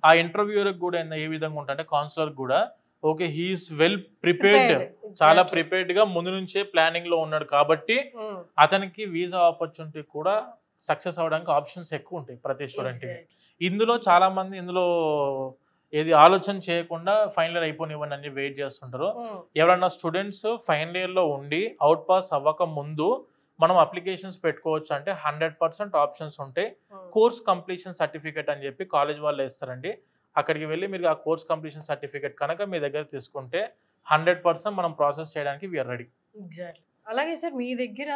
ఆ ఇంటర్వ్యూలకు కూడా ఏ విధంగా ఉంటుంది, కౌన్సిలర్ కూడా ఓకే హీఈస్ వెల్ ప్రిపేర్డ్, చాలా ప్రిపేర్డ్ గా ముందు నుంచే ప్లానింగ్ లో ఉన్నాడు కాబట్టి అతనికి వీసా ఆపర్చునిటీ కూడా సక్సెస్ అవ్వడానికి ఆప్షన్స్ ఎక్కువ ఉంటాయి ప్రతి స్టూడెంట్కి. ఇందులో చాలామంది ఏది ఆలోచన చేయకుండా ఫైనల్ ఇయర్ అయిపోనివ్వండి అని వెయిట్ చేస్తుంటారు. ఎవరన్నా స్టూడెంట్స్ ఫైనల్ ఇయర్లో ఉండి అవుట్ పాస్ అవ్వక ముందు మనం అప్లికేషన్స్ పెట్టుకోవచ్చు అంటే 100% ఆప్షన్స్ ఉంటాయి. కోర్స్ కంప్లీషన్ సర్టిఫికేట్ అని చెప్పి కాలేజ్ వాళ్ళు ఇస్తారండి. అక్కడికి వెళ్ళి మీరు ఆ కోర్స్ కంప్లీషన్ సర్టిఫికేట్ కనుక మీ దగ్గర తీసుకుంటే 100% మనం ప్రాసెస్ చేయడానికి వీఆర్ రెడీ. ఎగ్జాక్ట్లీ. అలాగే సార్ మీ దగ్గర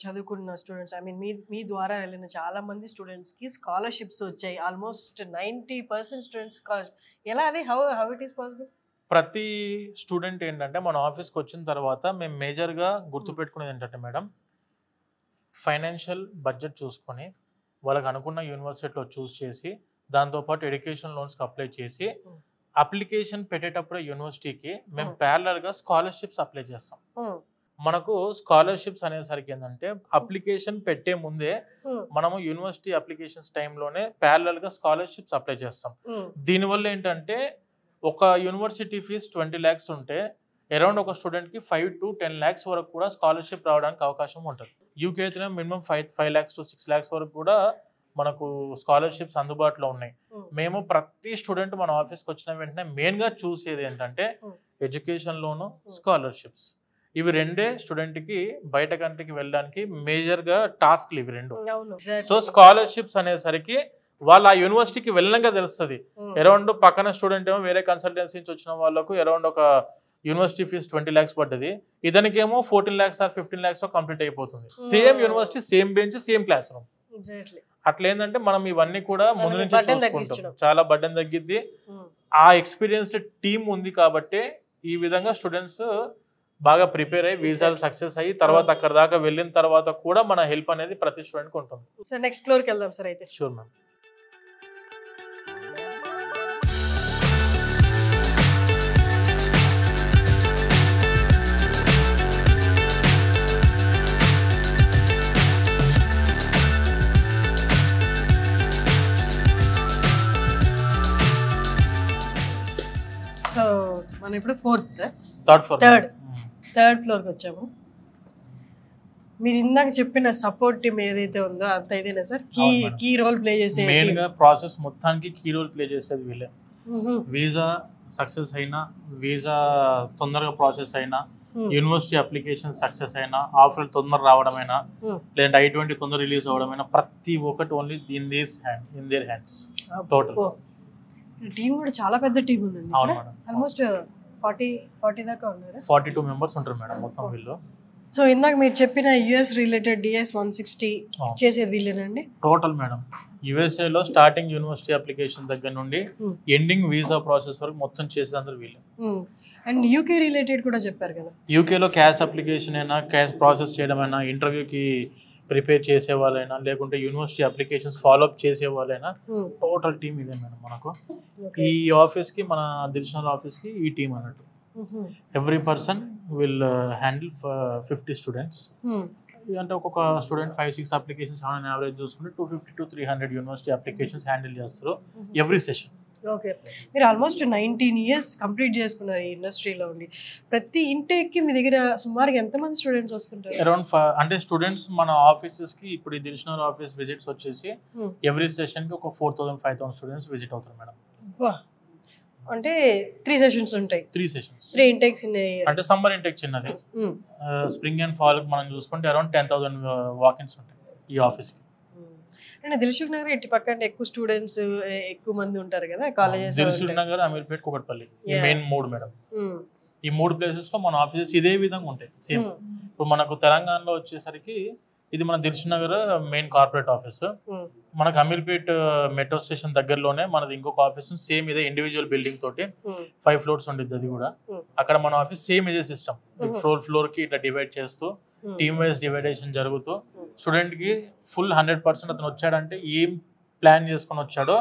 చదువుకున్న స్టూడెంట్స్ మీ ద్వారా వెళ్ళిన చాలా మంది స్టూడెంట్స్కి స్కాలర్షిప్స్ వచ్చాయి. Almost 90% students scholarship. ఎలా అది హౌ ఇట్ ఈస్ పాసిబుల్? ప్రతి స్టూడెంట్ ఏంటంటే మన ఆఫీస్కి వచ్చిన తర్వాత మేము మేజర్గా గుర్తుపెట్టుకునేది ఏంటంటే మేడం, ఫైనాన్షియల్ బడ్జెట్ చూసుకొని వాళ్ళకి అనుకున్న యూనివర్సిటీలో చూస్ చేసి దాంతోపాటు ఎడ్యుకేషన్ లోన్స్కి అప్లై చేసి అప్లికేషన్ పెట్టేటప్పుడు యూనివర్సిటీకి మేము ప్యారలల్గా స్కాలర్షిప్స్ అప్లై చేస్తాం. మనకు స్కాలర్షిప్స్ అనేసరికి ఏంటంటే అప్లికేషన్ పెట్టే ముందే మనము యూనివర్సిటీ అప్లికేషన్స్ టైంలోనే ప్యారలల్గా స్కాలర్షిప్స్ అప్లై చేస్తాం. దీనివల్ల ఏంటంటే ఒక యూనివర్సిటీ ఫీజు 20 lakhs ఉంటే అరౌండ్ ఒక స్టూడెంట్కి 5 to 10 lakhs వరకు కూడా స్కాలర్షిప్ రావడానికి అవకాశం ఉంటుంది. యూకే అయితే మినిమం 5 lakhs to 6 lakhs వరకు కూడా మనకు స్కాలర్షిప్స్ అందుబాటులో ఉన్నాయి. మేము ప్రతి స్టూడెంట్ మన ఆఫీస్కి వచ్చిన వెంటనే మెయిన్గా చూసేది ఏంటంటే ఎడ్యుకేషన్ లోను, స్కాలర్షిప్స్. ఇవి రెండే స్టూడెంట్కి బయట కంట్రీకి వెళ్ళడానికి మేజర్గా టాస్క్లు ఇవి రెండు. సో స్కాలర్షిప్స్ అనేసరికి వాళ్ళు ఆ యూనివర్సిటీకి వెళ్ళినాక తెలుస్తుంది. అరౌండ్ పక్కన స్టూడెంట్ ఏమో వేరే కన్సల్టెన్సీ నుంచి వచ్చిన వాళ్ళకు అరౌండ్ ఒక యూనివర్సిటీ ఫీజు 20 lakhs పడ్డది, ఇతనికేమో 14 lakhs or 15 lakhs కంప్లీట్ అయిపోతుంది. Same university, same bench, same class room. అట్లా ఏంటంటే మనం ఇవన్నీ కూడా ముందు నుంచి చూసుకుంటాం. చాలా బర్డెన్ తగ్గిద్ది. ఆ ఎక్స్పీరియన్స్డ్ టీమ్ ఉంది కాబట్టి ఈ విధంగా స్టూడెంట్స్ బాగా ప్రిపేర్ అయ్యి వీసాలు సక్సెస్ అయ్యి తర్వాత అక్కడ దాకా వెళ్ళిన తర్వాత కూడా మన హెల్ప్ అనేది ప్రతి స్టూడెంట్కి ఉంటుంది. సార్ నెక్స్ట్ ఫ్లోర్కి వెళ్దాం సార్ అయితే. Sure ma'am. సో మనం ఇప్పుడు థర్డ్ ఫ్లోర్కి వచ్చాము. మీరు ఇందాక చెప్పిన సపోర్ట్ టీమ్ ఏదైతే ఉందో అంత ఇదేనా సార్? కీ రోల్ ప్లే చేసే మెయిన్ గా ప్రాసెస్ మొత్తానికి కీ రోల్ ప్లే చేసేది వీళ్ళే. వీసా సక్సెస్ అయినా, వీసా తొందరగా ప్రాసెస్ అయినా, యూనివర్సిటీ అప్లికేషన్ సక్సెస్ అయినా, ఆఫర్ తొందర రావడమైనా, లేదంటే I-20 తొందర రిలీజ్ అవ్వడమైనా ప్రతి ఒక్కటి only in their hands. Total team కూడా చాలా పెద్ద టీం ఉందండి. ఆల్మోస్ట్ 40 దాకా ఉన్నారు. 42 members ఉంటారు మేడం మొత్తం వీళ్ళు. సో ఇందాక మీరు చెప్పిన US రిలేటెడ్ DS 160 చేసేది వీళ్ళేనండి టోటల్ మేడం. యుఎస్ఏలో స్టార్టింగ్ యూనివర్సిటీ అప్లికేషన్ దగ్గర నుండి ఎండింగ్ వీసా ప్రాసెస్ వరకు మొత్తం చేసేది అందరూ వీళ్ళు. అండ్ UK రిలేటెడ్ కూడా చెప్పారు కదా. యూకేలో క్యాష్ అప్లికేషన్ అయినా, క్యాష్ ప్రాసెస్ చేయడమైనా, ఇంటర్వ్యూకి ప్రిపేర్ చేసే వాళ్ళైనా, లేకుంటే యూనివర్సిటీ అప్లికేషన్స్ ఫాలోఅప్ చేసే వాళ్ళైనా టోటల్ టీమ్ ఇదే మేడం మనకు. ఈ ఆఫీస్కి, మన దిల్షనర్ ఆఫీస్కి ఈ టీమ్ అన్నట్టు. Every person will handle 50 students. అంటే ఒక్కొక్క స్టూడెంట్ 5-6 అప్లికేషన్స్ ఆన్ యావరేజ్ చూసుకుంటే 250 to 300 యూనివర్సిటీ అప్లికేషన్స్ హ్యాండిల్ చేస్తారు ఎవ్రీ సెషన్. ఓకే, మీరు ఆల్మోస్ట్ 19 years కంప్లీట్ చేసుకున్నారు ఈ ఇండస్ట్రీలో ఉండి. ప్రతి ఇంటేక్కి మీ దగ్గర సుమారుగా ఎంతమంది స్టూడెంట్స్ వస్తుంటారు? అరౌండ్ అంటే స్టూడెంట్స్ మన ఆఫీసెస్కి ఇప్పుడు ఈ దిల్షనర్ ఆఫీస్ విజిట్స్ వచ్చేసి ఎవ్రీ సెషన్కి ఒక 4,000-5,000 స్టూడెంట్స్ విజిట్ అవుతారు మేడం. అంటే 3 sessions ఉంటాయి. 3 sessions, 3 intakes ఉన్నాయి. అంటే సమ్మర్ ఇంటేక్ చిన్నది, స్ప్రింగ్ అండ్ ఫాల్ మనం చూసుకుంటే అరౌండ్ 10,000 వాకిన్స్ ఉంటాయి ఈ ఆఫీస్కి. అంటే దిల్సుఖ్ నగర్ ఇటు పక్క అంటే ఎక్కువ స్టూడెంట్స్ ఎక్కువ మంది ఉంటారు కదా కాలేజెస్. దిల్సుఖ్ నగర్, అమీర్పేట్, కూకట్పల్లి ఈ మెయిన్ 3 మేడం. ఈ 3 places లో మన ఆఫీసెస్ ఇదే విధంగా ఉంటాయి సేమ్. ఇప్పుడు మనకు తెలంగాణలో వచ్చేసరికి ఇది మన Dilsukh Nagar main corporate office. మనకు అమీర్పేట్ మెట్రో స్టేషన్ దగ్గరలోనే మనది ఇంకొక ఆఫీస్ సేమ్ ఇదే ఇండివిజువల్ బిల్డింగ్ తోటి 5 floors ఉండేది అది కూడా. అక్కడ మన ఆఫీస్ సేమ్ ఇదే సిస్టమ్, ఫ్లోర్ కి ఇట్లా డివైడ్ చేస్తూ టీమ్ వైజ్ డివైడేషన్ జరుగుతూ స్టూడెంట్ కి ఫుల్ 100% అతను వచ్చాడంటే ఏం ప్లాన్ చేసుకుని వచ్చాడో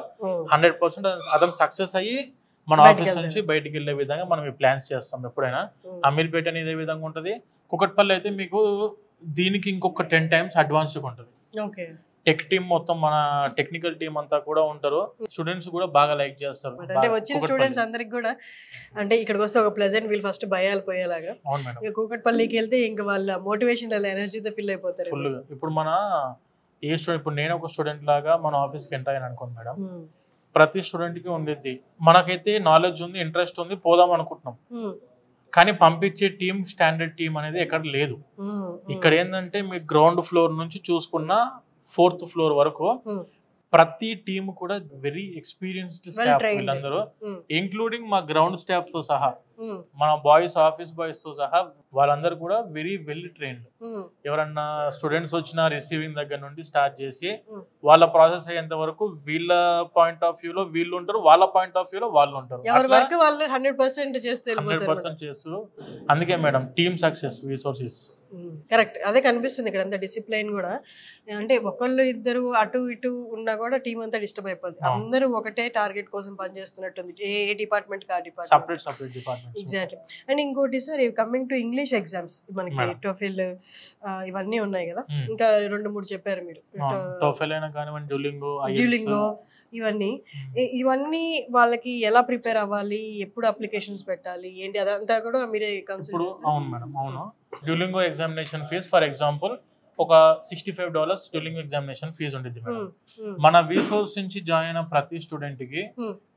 100% అతను సక్సెస్ అయ్యి మన ఆఫీస్ నుంచి బయటికి వెళ్ళే విధంగా మనం ఈ ప్లాన్స్ చేస్తాం ఎప్పుడైనా. అమీర్పేట అనేది ఇదే విధంగా ఉంటుంది. కుకట్పల్లి అయితే మీకు దీనికి ఇంకొక 10 times అడ్వాన్స్గా ఉంటుంది. టెక్ టీమ్ మొత్తం మన టెక్నికల్ టీమ్ అంతా కూడా ఉంటారు. స్టూడెంట్స్ కూడా బాగా లైక్ చేస్తారు. అంటే వచ్చిన స్టూడెంట్స్ అందరికి కూడా అంటే ఇక్కడికి వస్తే ఒక ప్లెజెంట్ వీల్ ఫస్ట్ భయాలు పోయేలాగా. కూకట్పల్లికి వెళ్తే ఇంకా వాళ్ళ మోటివేషన్ ఎనర్జీతో ఫిల్ అయిపోతారు. ఇప్పుడు మన ఏ స్టూడెంట్ ఇప్పుడు నేను ఒక స్టూడెంట్ లాగా మన ఆఫీస్కి ఎంటర్ అయ్యాను అనుకోండి మేడం, ప్రతి స్టూడెంట్కి ఉండేది మనకైతే నాలెడ్జ్ ఉంది, ఇంట్రెస్ట్ ఉంది, పోదాం అనుకుంటున్నాం. కానీ పంపించే టీం స్టాండర్డ్ టీం అనేది ఎక్కడ లేదు. ఇక్కడ ఏంటంటే మీ గ్రౌండ్ ఫ్లోర్ నుంచి చూసుకున్న 4th ఫ్లోర్ వరకు ప్రతి టీం కూడా వెరీ ఎక్స్పీరియన్స్డ్ స్టాఫ్ వీళ్ళందరూ, ఇంక్లూడింగ్ మా గ్రౌండ్ స్టాఫ్ తో సహా, మన బాయ్స్ ఆఫీస్ బాయ్స్ తో సహా వాళ్ళందరూ కూడా వెరీ వెల్ ట్రైన్డ్. ఎవరన్నా స్టూడెంట్స్ వచ్చిన రిసీవింగ్ దగ్గర నుండి స్టార్ట్ చేసి వాళ్ళ ప్రాసెస్ అయ్యేంత వరకు వీళ్ళ పాయింట్ ఆఫ్ వ్యూ లో వీళ్ళు ఉంటారు, వాళ్ళ పాయింట్ ఆఫ్ వ్యూ లో వాళ్ళు ఉంటారు. 100% చేస్తూ అందుకే madam team success resources. Correct, అదే కనిపిస్తుంది ఇక్కడ అంత డిసిప్లైన్ కూడా. అంటే ఒకళ్ళు ఇద్దరు అటు ఇటు ఉన్నా కూడా టీం అంతా డిస్టర్బ్ అయిపోతుంది. అందరూ ఒకటే టార్గెట్ కోసం పనిచేస్తున్నట్టుంది, ఏ డిపార్ట్మెంట్ కి ఆ డిపార్ట్మెంట్. ఎగ్జాక్ట్లీ. అండ్ ఇంకోటి sir, coming to English exams, మనకి టోఫెల్ ఇవన్నీ ఉన్నాయి కదా, ఇంకా 2-3 చెప్పారు మీరు. టోఫెల్ అయినా కానివ్వండి, డ్యూలింగో ఇవన్నీ వాళ్ళకి ఎలా ప్రిపేర్ అవ్వాలి, ఎప్పుడు అప్లికేషన్స్ పెట్టాలి, ఏంటి అదంతా కూడా మీరే కన్సిడర్ చేస్తారు? అవును మేడం, అవును. Duolingo examination fees for example ఒక $65 డ్యూలింగో ఎగ్జామినేషన్ ఫీజు ఉంటుంది మేడం. మన రిసోర్స్ నుంచి జాయిన్ అయిన ప్రతి స్టూడెంట్ కి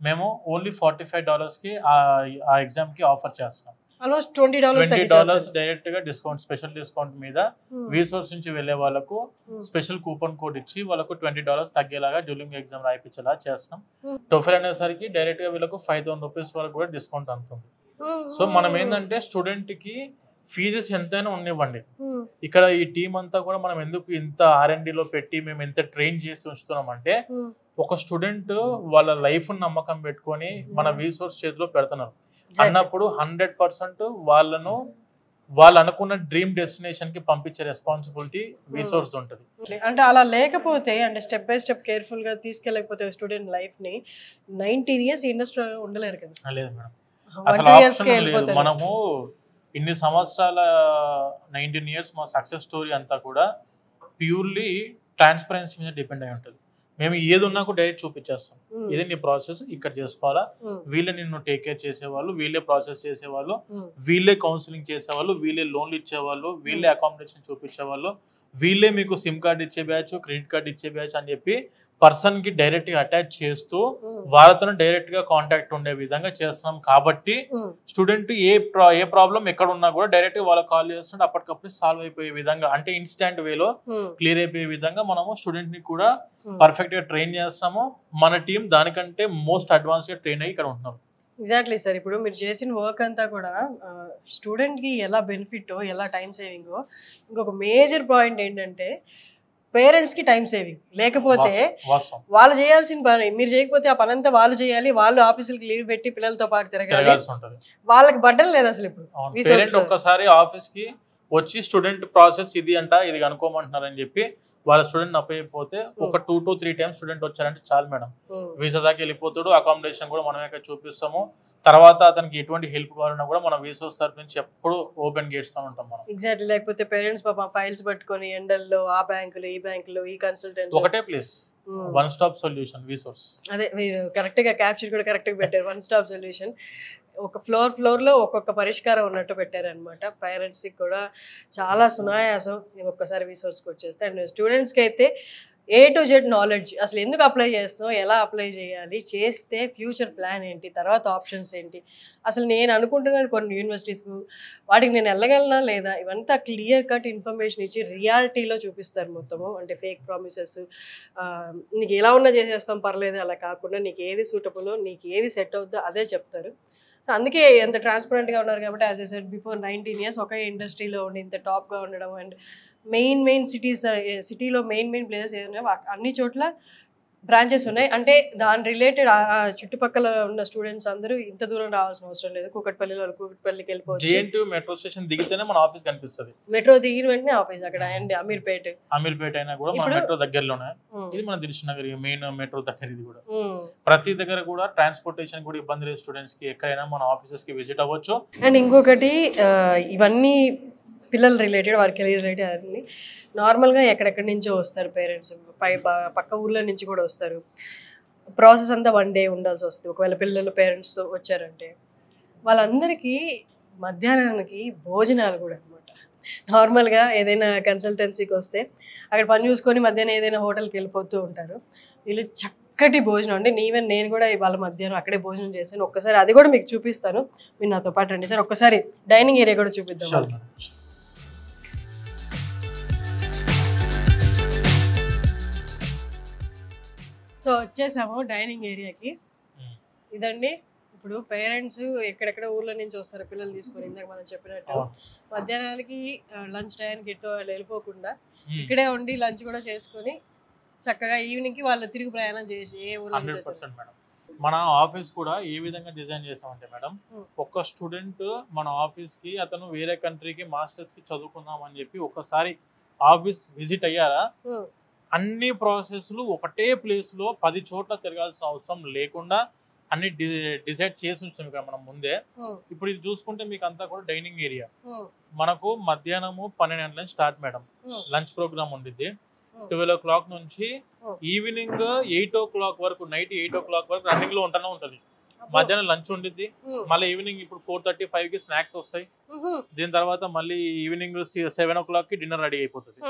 మేము ఓన్లీ $45 కి ఆ ఎగ్జామ్ కి ఆఫర్ చేస్తాం. ఆల్మోస్ట్ $20 డైరెక్ట్ గా డిస్కౌంట్, స్పెషల్ డిస్కౌంట్ మీద రిసోర్స్ నుంచి వెళ్లే వాళ్ళకు స్పెషల్ కూపన్ కోడ్ ఇచ్చి వాళ్ళకు $20 తగ్గేలాగా డ్యూలింగో ఎగ్జామ్ రాయిపించేలా చేస్తాం. టోఫెల్ అనేసరికి డైరెక్ట్ గా వీళ్ళకు ₹5,000 వరకు కూడా డిస్కౌంట్ అందుతుంది. సో మనం ఏంటంటే స్టూడెంట్ కి ఫీజెస్ ఎంతైనా ఉండనివ్వండి, ఇక్కడ ఈ టీం అంతా కూడా మనం ఎందుకు ఇంత R&Dలో పెట్టి మేము ఎంత ట్రైన్ చేసి ఉంచుతున్నాం అంటే, ఒక స్టూడెంట్ వాళ్ళ లైఫ్ నమ్మకం పెట్టుకొని మన రిసోర్స్ చేతిలో పెడుతున్నారు అన్నప్పుడు 100% వాళ్ళను వాళ్ళు అనుకున్న డ్రీమ్ డెస్టినేషన్ కి పంపించే రెస్పాన్సిబిలిటీ రిసోర్స్ ఉంటుంది. అంటే అలా లేకపోతే, అంటే స్టెప్ బై స్టెప్ కేర్ఫుల్ గా తీసుకెళ్ళకపోతే స్టూడెంట్ లైఫ్ ని 19 years ఇండస్ట్రీలో ఉండలేరు కదా. లేదు మేడం, అసలు ఆప్షన్ లేదు. మనము ఇన్ని సంవత్సరాల 19 years మా సక్సెస్ స్టోరీ అంతా కూడా ప్యూర్లీ ట్రాన్స్పరెన్సీ మీద డిపెండ్ అయి ఉంటుంది. మేము ఏది ఉన్నా కూడా డైరెక్ట్ చూపించేస్తాం, ఇది నీ ప్రాసెస్ ఇక్కడ చేసుకోవాలా, వీళ్ళే నిన్ను టేక్ కేర్ చేసేవాళ్ళు, వీళ్ళే ప్రాసెస్ చేసేవాళ్ళు, వీళ్ళే కౌన్సిలింగ్ చేసేవాళ్ళు, వీళ్ళే లోన్లు ఇచ్చేవాళ్ళు, వీళ్ళే అకామిడేషన్ చూపించేవాళ్ళు, వీళ్ళే మీకు సిమ్ కార్డ్ ఇచ్చే బ్యాచ్, క్రెడిట్ కార్డ్ ఇచ్చే బ్యాచ్ అని చెప్పి పర్సన్ కి డైరెక్ట్ గా అటాచ్ చేస్తూ వాళ్ళతో డైరెక్ట్ గా కాంటాక్ట్ ఉండే విధంగా చేస్తున్నాం. కాబట్టి స్టూడెంట్ ఏ ప్రాబ్లం ఎక్కడ ఉన్నా కూడా డైరెక్ట్ గా వాళ్ళకి కాల్ చేస్తుంటే అప్పటికప్పుడు సాల్వ్ అయిపోయే విధంగా, అంటే ఇన్స్టాంట్ వేలో క్లియర్ అయిపోయే విధంగా మనము స్టూడెంట్ ని కూడా పర్ఫెక్ట్ గా ట్రైన్ చేస్తున్నాము. మన టీం దానికంటే మోస్ట్ అడ్వాన్స్ గా ట్రైన్ అయ్యి ఇక్కడ ఉంటున్నాం. ఎగ్జాక్ట్లీ సార్, ఇప్పుడు మీరు చేసిన వర్క్ అంతా కూడా స్టూడెంట్కి ఎలా బెనిఫిట్, ఎలా టైం సేవింగో, ఇంకొక మేజర్ పాయింట్ ఏంటంటే పేరెంట్స్కి టైం సేవింగ్. లేకపోతే వాళ్ళు చేయాల్సిన పని మీరు చేయకపోతే ఆ పని అంతా వాళ్ళు చేయాలి, వాళ్ళు ఆఫీసులకి లీవ్ పెట్టి పిల్లలతో పాటు తిరగాలి, వాళ్ళకి బడ్డం లేదు అసలు. ఇప్పుడు పేరెంట్ ఒక్కసారి ఆఫీస్ కి వచ్చి స్టూడెంట్ ప్రాసెస్ ఇది అంట, ఇది కనుక్కోమంటున్నారని చెప్పి వాళ్ళ స్టూడెంట్ అప్పయిపోతే ఒక 2 to 3 times స్టూడెంట్ వచ్చారంటే చాలు మేడం, వీసా దాకా వెళ్ళిపోతాడు. అకామిడేషన్ కూడా మనమే చూపిస్తాము. తర్వాత అతనికి ఎటువంటి హెల్ప్ కావాలన్నా కూడా మన రిసోర్స్ తరఫు నుంచి ఎప్పుడు ఓపెన్ గేట్స్ తో ఉంటాం మనం. ఎగ్జాక్ట్లీ. లేకపోతే పేరెంట్స్ పాప ఫైల్స్ పట్టుకొని ఎండల్లో ఆ బ్యాంకులు ఈ బ్యాంకులు ఈ కన్సల్టెంట్ ఒకటే place, one stop solution resource. అదే మీరు కరెక్ట్ గా క్యాప్చర్ కూడా కరెక్ట్ గా పెట్టారు, వన్ స్టాప్ సొల్యూషన్. ఒక ఫ్లోర్ లో ఒక్కొక్క పరిష్కారం ఉన్నట్టు పెట్టారనమాట. పేరెంట్స్కి కూడా చాలా సునాయాసం ఒక్కసారి రిసోర్స్కి వచ్చేస్తే. అండ్ స్టూడెంట్స్కి అయితే A to Z నాలెడ్జ్, అసలు ఎందుకు అప్లై చేస్తున్నావు, ఎలా అప్లై చేయాలి, చేస్తే ఫ్యూచర్ ప్లాన్ ఏంటి, తర్వాత ఆప్షన్స్ ఏంటి, అసలు నేను అనుకుంటున్నాను కొన్ని యూనివర్సిటీస్కు వాటికి నేను వెళ్ళగలనా లేదా, ఇవంతా క్లియర్ కట్ ఇన్ఫర్మేషన్ ఇచ్చి రియాలిటీలో చూపిస్తారు మొత్తము. అంటే ఫేక్ ప్రామిసెస్, నీకు ఎలా ఉన్నా చేసేస్తాం పర్లేదు అలా కాకుండా నీకు ఏది సూటబుల్, నీకు ఏది సెట్ అవుద్దో అదే చెప్తారు. సో అందుకే ఎంత ట్రాన్స్పరెంట్గా ఉన్నారు. కాబట్టి as I said before 19 years ఒకే ఇండస్ట్రీలో ఉండి ఇంత టాప్గా ఉండడం, అండ్ మెయిన్ సిటీలో మెయిన్ ప్లేసెస్ ఏదైనా అన్ని చోట్ల బ్రాంచెస్ ఉన్నాయి. అంటే దాని రిలేటెడ్ చుట్టుపక్కల ఉన్న స్టూడెంట్స్ అందరూ ఇంత దూరం రావాల్సిన అవసరం లేదు. కూకట్పల్లిలో కూకట్పల్లికి వెళ్ళిపోవచ్చు. మెట్రో స్టేషన్ దిగితేనే మన ఆఫీస్ కనిపిస్తుంది. మెట్రో దిగిన వెంటనే ఆఫీస్ అక్కడ. అండ్ అమీర్పేట అయినా కూడా మన మెట్రో దగ్గరలోనే, ఇది మన దిల్సుఖ్నగర్ మెయిన్ మెట్రో దగ్గర. ఇది కూడా ప్రతి దగ్గర కూడా ట్రాన్స్పోర్టేషన్ కూడా ఇబ్బంది లేదు స్టూడెంట్స్ కి, ఎక్కడైనా మన ఆఫీసెస్ కి విజిట్ అవ్వచ్చు. అండ్ ఇంకొకటి ఇవన్నీ పిల్లల రిలేటెడ్, వారి కెరీర్ రిలేటెడ్ అన్ని నార్మల్గా ఎక్కడెక్కడి నుంచో వస్తారు పేరెంట్స్, పక్క ఊర్ల నుంచి కూడా వస్తారు. ప్రాసెస్ అంతా 1 day ఉండాల్సి వస్తుంది. ఒకవేళ పిల్లలు పేరెంట్స్ వచ్చారంటే వాళ్ళందరికీ మధ్యాహ్నానికి భోజనాలు కూడా అనమాట. నార్మల్గా ఏదైనా కన్సల్టెన్సీకి వస్తే అక్కడ పని చూసుకొని మధ్యాహ్నం ఏదైనా హోటల్కి వెళ్ళిపోతూ ఉంటారు. వీళ్ళు చక్కటి భోజనం అండి. ఈవెన్ నేను కూడా ఇవాళ మధ్యాహ్నం అక్కడే భోజనం చేశాను. ఒక్కసారి అది కూడా మీకు చూపిస్తాను, మీరు నాతో పాటు రండి సార్. ఒక్కసారి డైనింగ్ ఏరియా కూడా చూపిద్దాం. సో వచ్చేసాము డైనింగ్ ఏరియాకి. ఇదండి ఇప్పుడు పేరెంట్స్ ఎక్కడెక్కడ ఊర్లో నుంచి వస్తారు పిల్లలు తీసుకొని, ఇందాక మనం చెప్పినట్టు మధ్యాహ్నానికి లంచ్ టైంకి ఎట్టో వాళ్ళు వెళ్ళిపోకుండా ఇక్కడే ఉండి లంచ్ కూడా చేసుకొని చక్కగా ఈవినింగ్ కి వాళ్ళు తిరిగి ప్రయాణం చేసి ఏ ఊర్లో మేడం. మన ఆఫీస్ కూడా ఏ విధంగా డిజైన్ చేసామంటే మేడం, ఒక్క స్టూడెంట్ మన ఆఫీస్ కి అతను వేరే కంట్రీకి మాస్టర్స్ కి చదువుకుందాం అని చెప్పి ఒకసారి ఆఫీస్ విజిట్ అయ్యారా, అన్ని ప్రాసెస్లు ఒకటే ప్లేస్ లో 10 చోట్ల తిరగాల్సిన అవసరం లేకుండా అన్ని డిసైడ్ చేసి ఉంచాం ఇక్కడ మనం ముందే. ఇప్పుడు ఇది చూసుకుంటే మీకు అంతా కూడా డైనింగ్ ఏరియా. మనకు మధ్యాహ్నము 12 గంటల నుంచి స్టార్ట్ మేడం, లంచ్ ప్రోగ్రామ్ ఉండిద్ది. 12 o'clock నుంచి ఈవినింగ్ 8 o'clock వరకు, నైట్ 8 o'clock వరకు రన్నింగ్ లో ఉంటూనే ఉంటది. మధ్యాహ్నం లంచ్ ఉండిద్ది, మళ్ళీ ఈవినింగ్ ఇప్పుడు 4:35 కి స్నాక్స్ వస్తాయి. దీని తర్వాత మళ్ళీ ఈవినింగ్ 7 o'clock కి డిన్నర్ రెడీ అయిపోతుంది.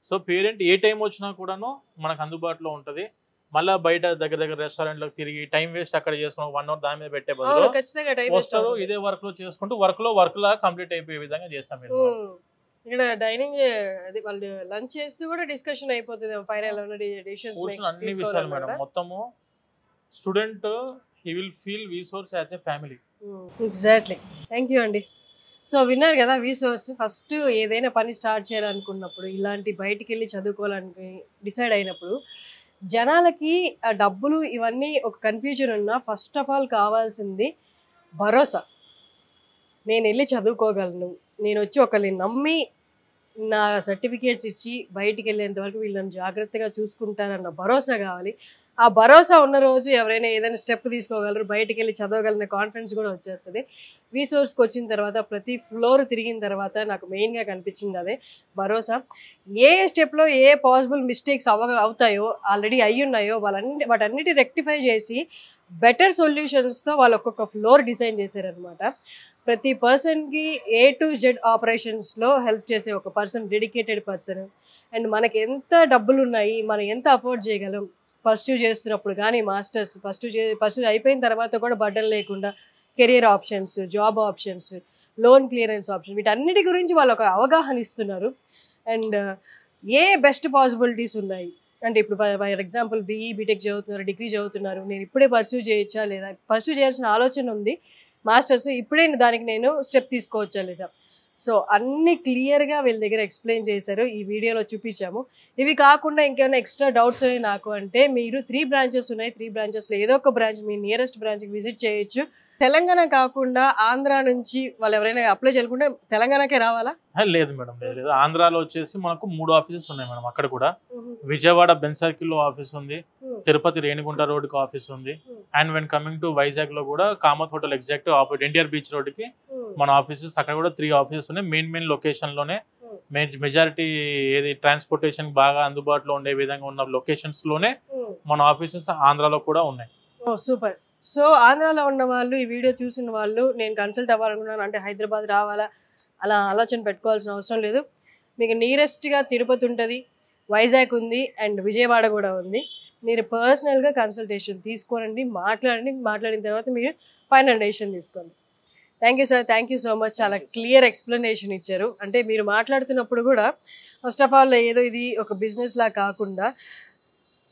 సో పేరెంట్ ఏ టైం వచ్చినా కూడాను మనకు అందుబాటులో ఉంటది. మళ్ళీ బయట దగ్గర రెస్టారెంట్ లో తిరిగి టైం వేస్ట్ అక్కడ చేసుకుని 1 hour దాని మీద పెట్టే బదులు వస్తారు ఇదే వర్క్ లో చేసుకుంటూ వర్క్ లా కంప్లీట్ అయిపోయే విధంగా చేస్తాం. ఇక్కడ డైనింగ్ అది వాళ్ళు లంచ్ చేస్తూ కూడా డిస్కషన్ అయిపోతుంది ఫైనల్ అన్ని విషయాలు మేడం. మొత్తము student he will feel వీసోర్స్ as a family. Exactly. Thank you అండి. సో విన్నారు కదా, వీసోర్స్ ఫస్ట్ ఏదైనా పని స్టార్ట్ చేయాలనుకున్నప్పుడు, ఇలాంటి బయటికి వెళ్ళి చదువుకోవాలని డిసైడ్ అయినప్పుడు జనాలకి ఆ డబ్బులు ఇవన్నీ ఒక కన్ఫ్యూజన్ ఉన్నా ఫస్ట్ ఆఫ్ ఆల్ కావాల్సింది భరోసా. నేను వెళ్ళి చదువుకోగలను, నేను వచ్చి ఒకరిని నమ్మి నా సర్టిఫికేట్స్ ఇచ్చి బయటికి వెళ్ళేంత వరకు వీళ్ళని జాగ్రత్తగా చూసుకుంటారన్న భరోసా కావాలి. ఆ భరోసా ఉన్న రోజు ఎవరైనా ఏదైనా స్టెప్ తీసుకోగలరు, బయటికి వెళ్ళి చదవగలన కాన్ఫిడెన్స్ కూడా వచ్చేస్తుంది. వీసోర్స్కి వచ్చిన తర్వాత ప్రతి ఫ్లోర్ తిరిగిన తర్వాత నాకు మెయిన్గా కనిపించింది అదే భరోసా. ఏ స్టెప్లో ఏ పాసిబుల్ మిస్టేక్స్ అవుతాయో, ఆల్రెడీ అయ్యున్నాయో వాటన్నిటి రెక్టిఫై చేసి బెటర్ సొల్యూషన్స్తో వాళ్ళు ఒక్కొక్క ఫ్లోర్ డిజైన్ చేశారనమాట. ప్రతి పర్సన్కి A to Z ఆపరేషన్స్లో హెల్ప్ చేసే ఒక పర్సన్, డెడికేటెడ్ పర్సన్. అండ్ మనకి ఎంత డబ్బులు ఉన్నాయి, మనం ఎంత అఫోర్డ్ చేయగలం, పర్స్యూ చేస్తున్నప్పుడు కానీ మాస్టర్స్ పర్స్యూ అయిపోయిన తర్వాత కూడా బర్డన్ లేకుండా career options, job options, loan clearance option, వీటన్నిటి గురించి వాళ్ళు ఒక అవగాహన ఇస్తున్నారు. అండ్ ఏ బెస్ట్ పాసిబిలిటీస్ ఉన్నాయి అంటే ఇప్పుడు ఫర్ ఎగ్జాంపుల్ BE బీటెక్ చదువుతున్నారు, డిగ్రీ చదువుతున్నారు, నేను ఇప్పుడే పర్స్యూ చేయొచ్చా లేదా, పర్స్యూ చేయాల్సిన ఆలోచన ఉంది మాస్టర్స్, ఇప్పుడే దానికి నేను స్టెప్ తీసుకోవచ్చా లేదా. సో అన్ని క్లియర్గా వీళ్ళ దగ్గర ఎక్స్ప్లెయిన్ చేశారు, ఈ వీడియోలో చూపించాము. ఇవి కాకుండా ఇంకేమైనా ఎక్స్ట్రా డౌట్స్ ఉన్నాయి నాకు అంటే, మీరు 3 బ్రాంచెస్ ఉన్నాయి, 3 బ్రాంచెస్లో ఏదో ఒక బ్రాంచ్ మీ నియరెస్ట్ బ్రాంచ్కి విజిట్ చేయొచ్చు. తెలంగాణ కాకుండా ఆంధ్ర నుంచి వాళ్ళు ఎవరైనా అప్లై చేసుకుంటే తెలంగాణకే రావాలా? లేదు మేడం, లేదు. ఆంధ్రాలో వచ్చేసి మనకు 3 ఆఫీసెస్ ఉన్నాయి మేడం. అక్కడ కూడా విజయవాడ బెన్ సర్కిల్లో ఆఫీస్ ఉంది, తిరుపతి రేణిగుంట రోడ్కి ఆఫీస్ ఉంది, and when coming to Vizag లో కూడా Kamath hotel exact opposite NTR beach రోడ్కి మన ఆఫీసెస్. అక్కడ కూడా 3 ఆఫీసెస్ ఉన్నాయి. మెయిన్ లొకేషన్ లోనే, మెజారిటీ ఏది ట్రాన్స్పోర్టేషన్ బాగా అందుబాటులో ఉండే విధంగా ఉన్న లొకేషన్స్ లోనే మన ఆఫీసెస్ ఆంధ్రాలో కూడా ఉన్నాయి. సూపర్. సో ఆంధ్రాలో ఉన్న వాళ్ళు, ఈ వీడియో చూసిన వాళ్ళు, నేను కన్సల్ట్ అవ్వాలనుకున్నాను అంటే హైదరాబాద్ రావాలా అలా ఆలోచన పెట్టుకోవాల్సిన అవసరం లేదు. మీకు నియరెస్ట్గా తిరుపతి ఉంటుంది, వైజాగ్ ఉంది, అండ్ విజయవాడ కూడా ఉంది. మీరు పర్సనల్గా కన్సల్టేషన్ తీసుకోనండి, మాట్లాడిన తర్వాత మీరు ఫైనల్ డెసిషన్ తీసుకోండి. Thank you sir, thank you so much. చాలా క్లియర్ ఎక్స్ప్లెనేషన్ ఇచ్చారు. అంటే మీరు మాట్లాడుతున్నప్పుడు కూడా ఫస్ట్ ఆఫ్ ఆల్ ఏదో ఇది ఒక బిజినెస్ లా కాకుండా,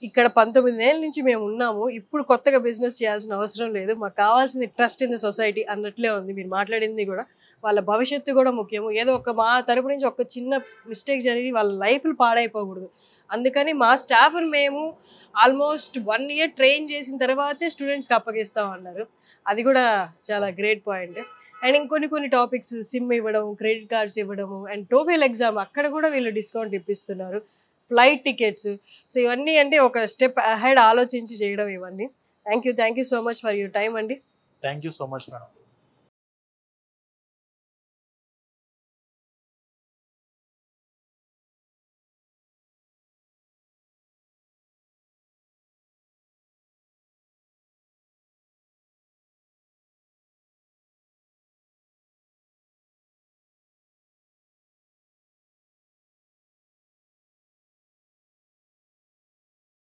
ఇక్కడ 19 ఏళ్ళ నుంచి మేము ఉన్నాము, ఇప్పుడు కొత్తగా బిజినెస్ చేయాల్సిన అవసరం లేదు, మాకు కావాల్సింది ట్రస్ట్ ఇన్ ద సొసైటీ అన్నట్లే ఉంది. మీరు మాట్లాడింది కూడా వాళ్ళ భవిష్యత్తు కూడా ముఖ్యము. ఏదో మా తరపు నుంచి ఒక చిన్న మిస్టేక్ జరిగి వాళ్ళ లైఫ్లు పాడైపోకూడదు. అందుకని మా స్టాఫ్ని మేము ఆల్మోస్ట్ 1 year ట్రైన్ చేసిన తర్వాతే స్టూడెంట్స్కి అప్పగిస్తామన్నారు. అది కూడా చాలా గ్రేట్ పాయింట్. అండ్ ఇంకొన్ని టాపిక్స్, సిమ్ ఇవ్వడం, క్రెడిట్ కార్డ్స్ ఇవ్వడము, అండ్ టోఫెల్ ఎగ్జామ్ అక్కడ కూడా వీళ్ళు డిస్కౌంట్ ఇప్పిస్తున్నారు, ఫ్లైట్ టికెట్స్. సో ఇవన్నీ అంటే ఒక స్టెప్ అహెడ్ ఆలోచించి చేయడం ఇవన్నీ. Thank you so much for your time అండి. Thank you so much madam.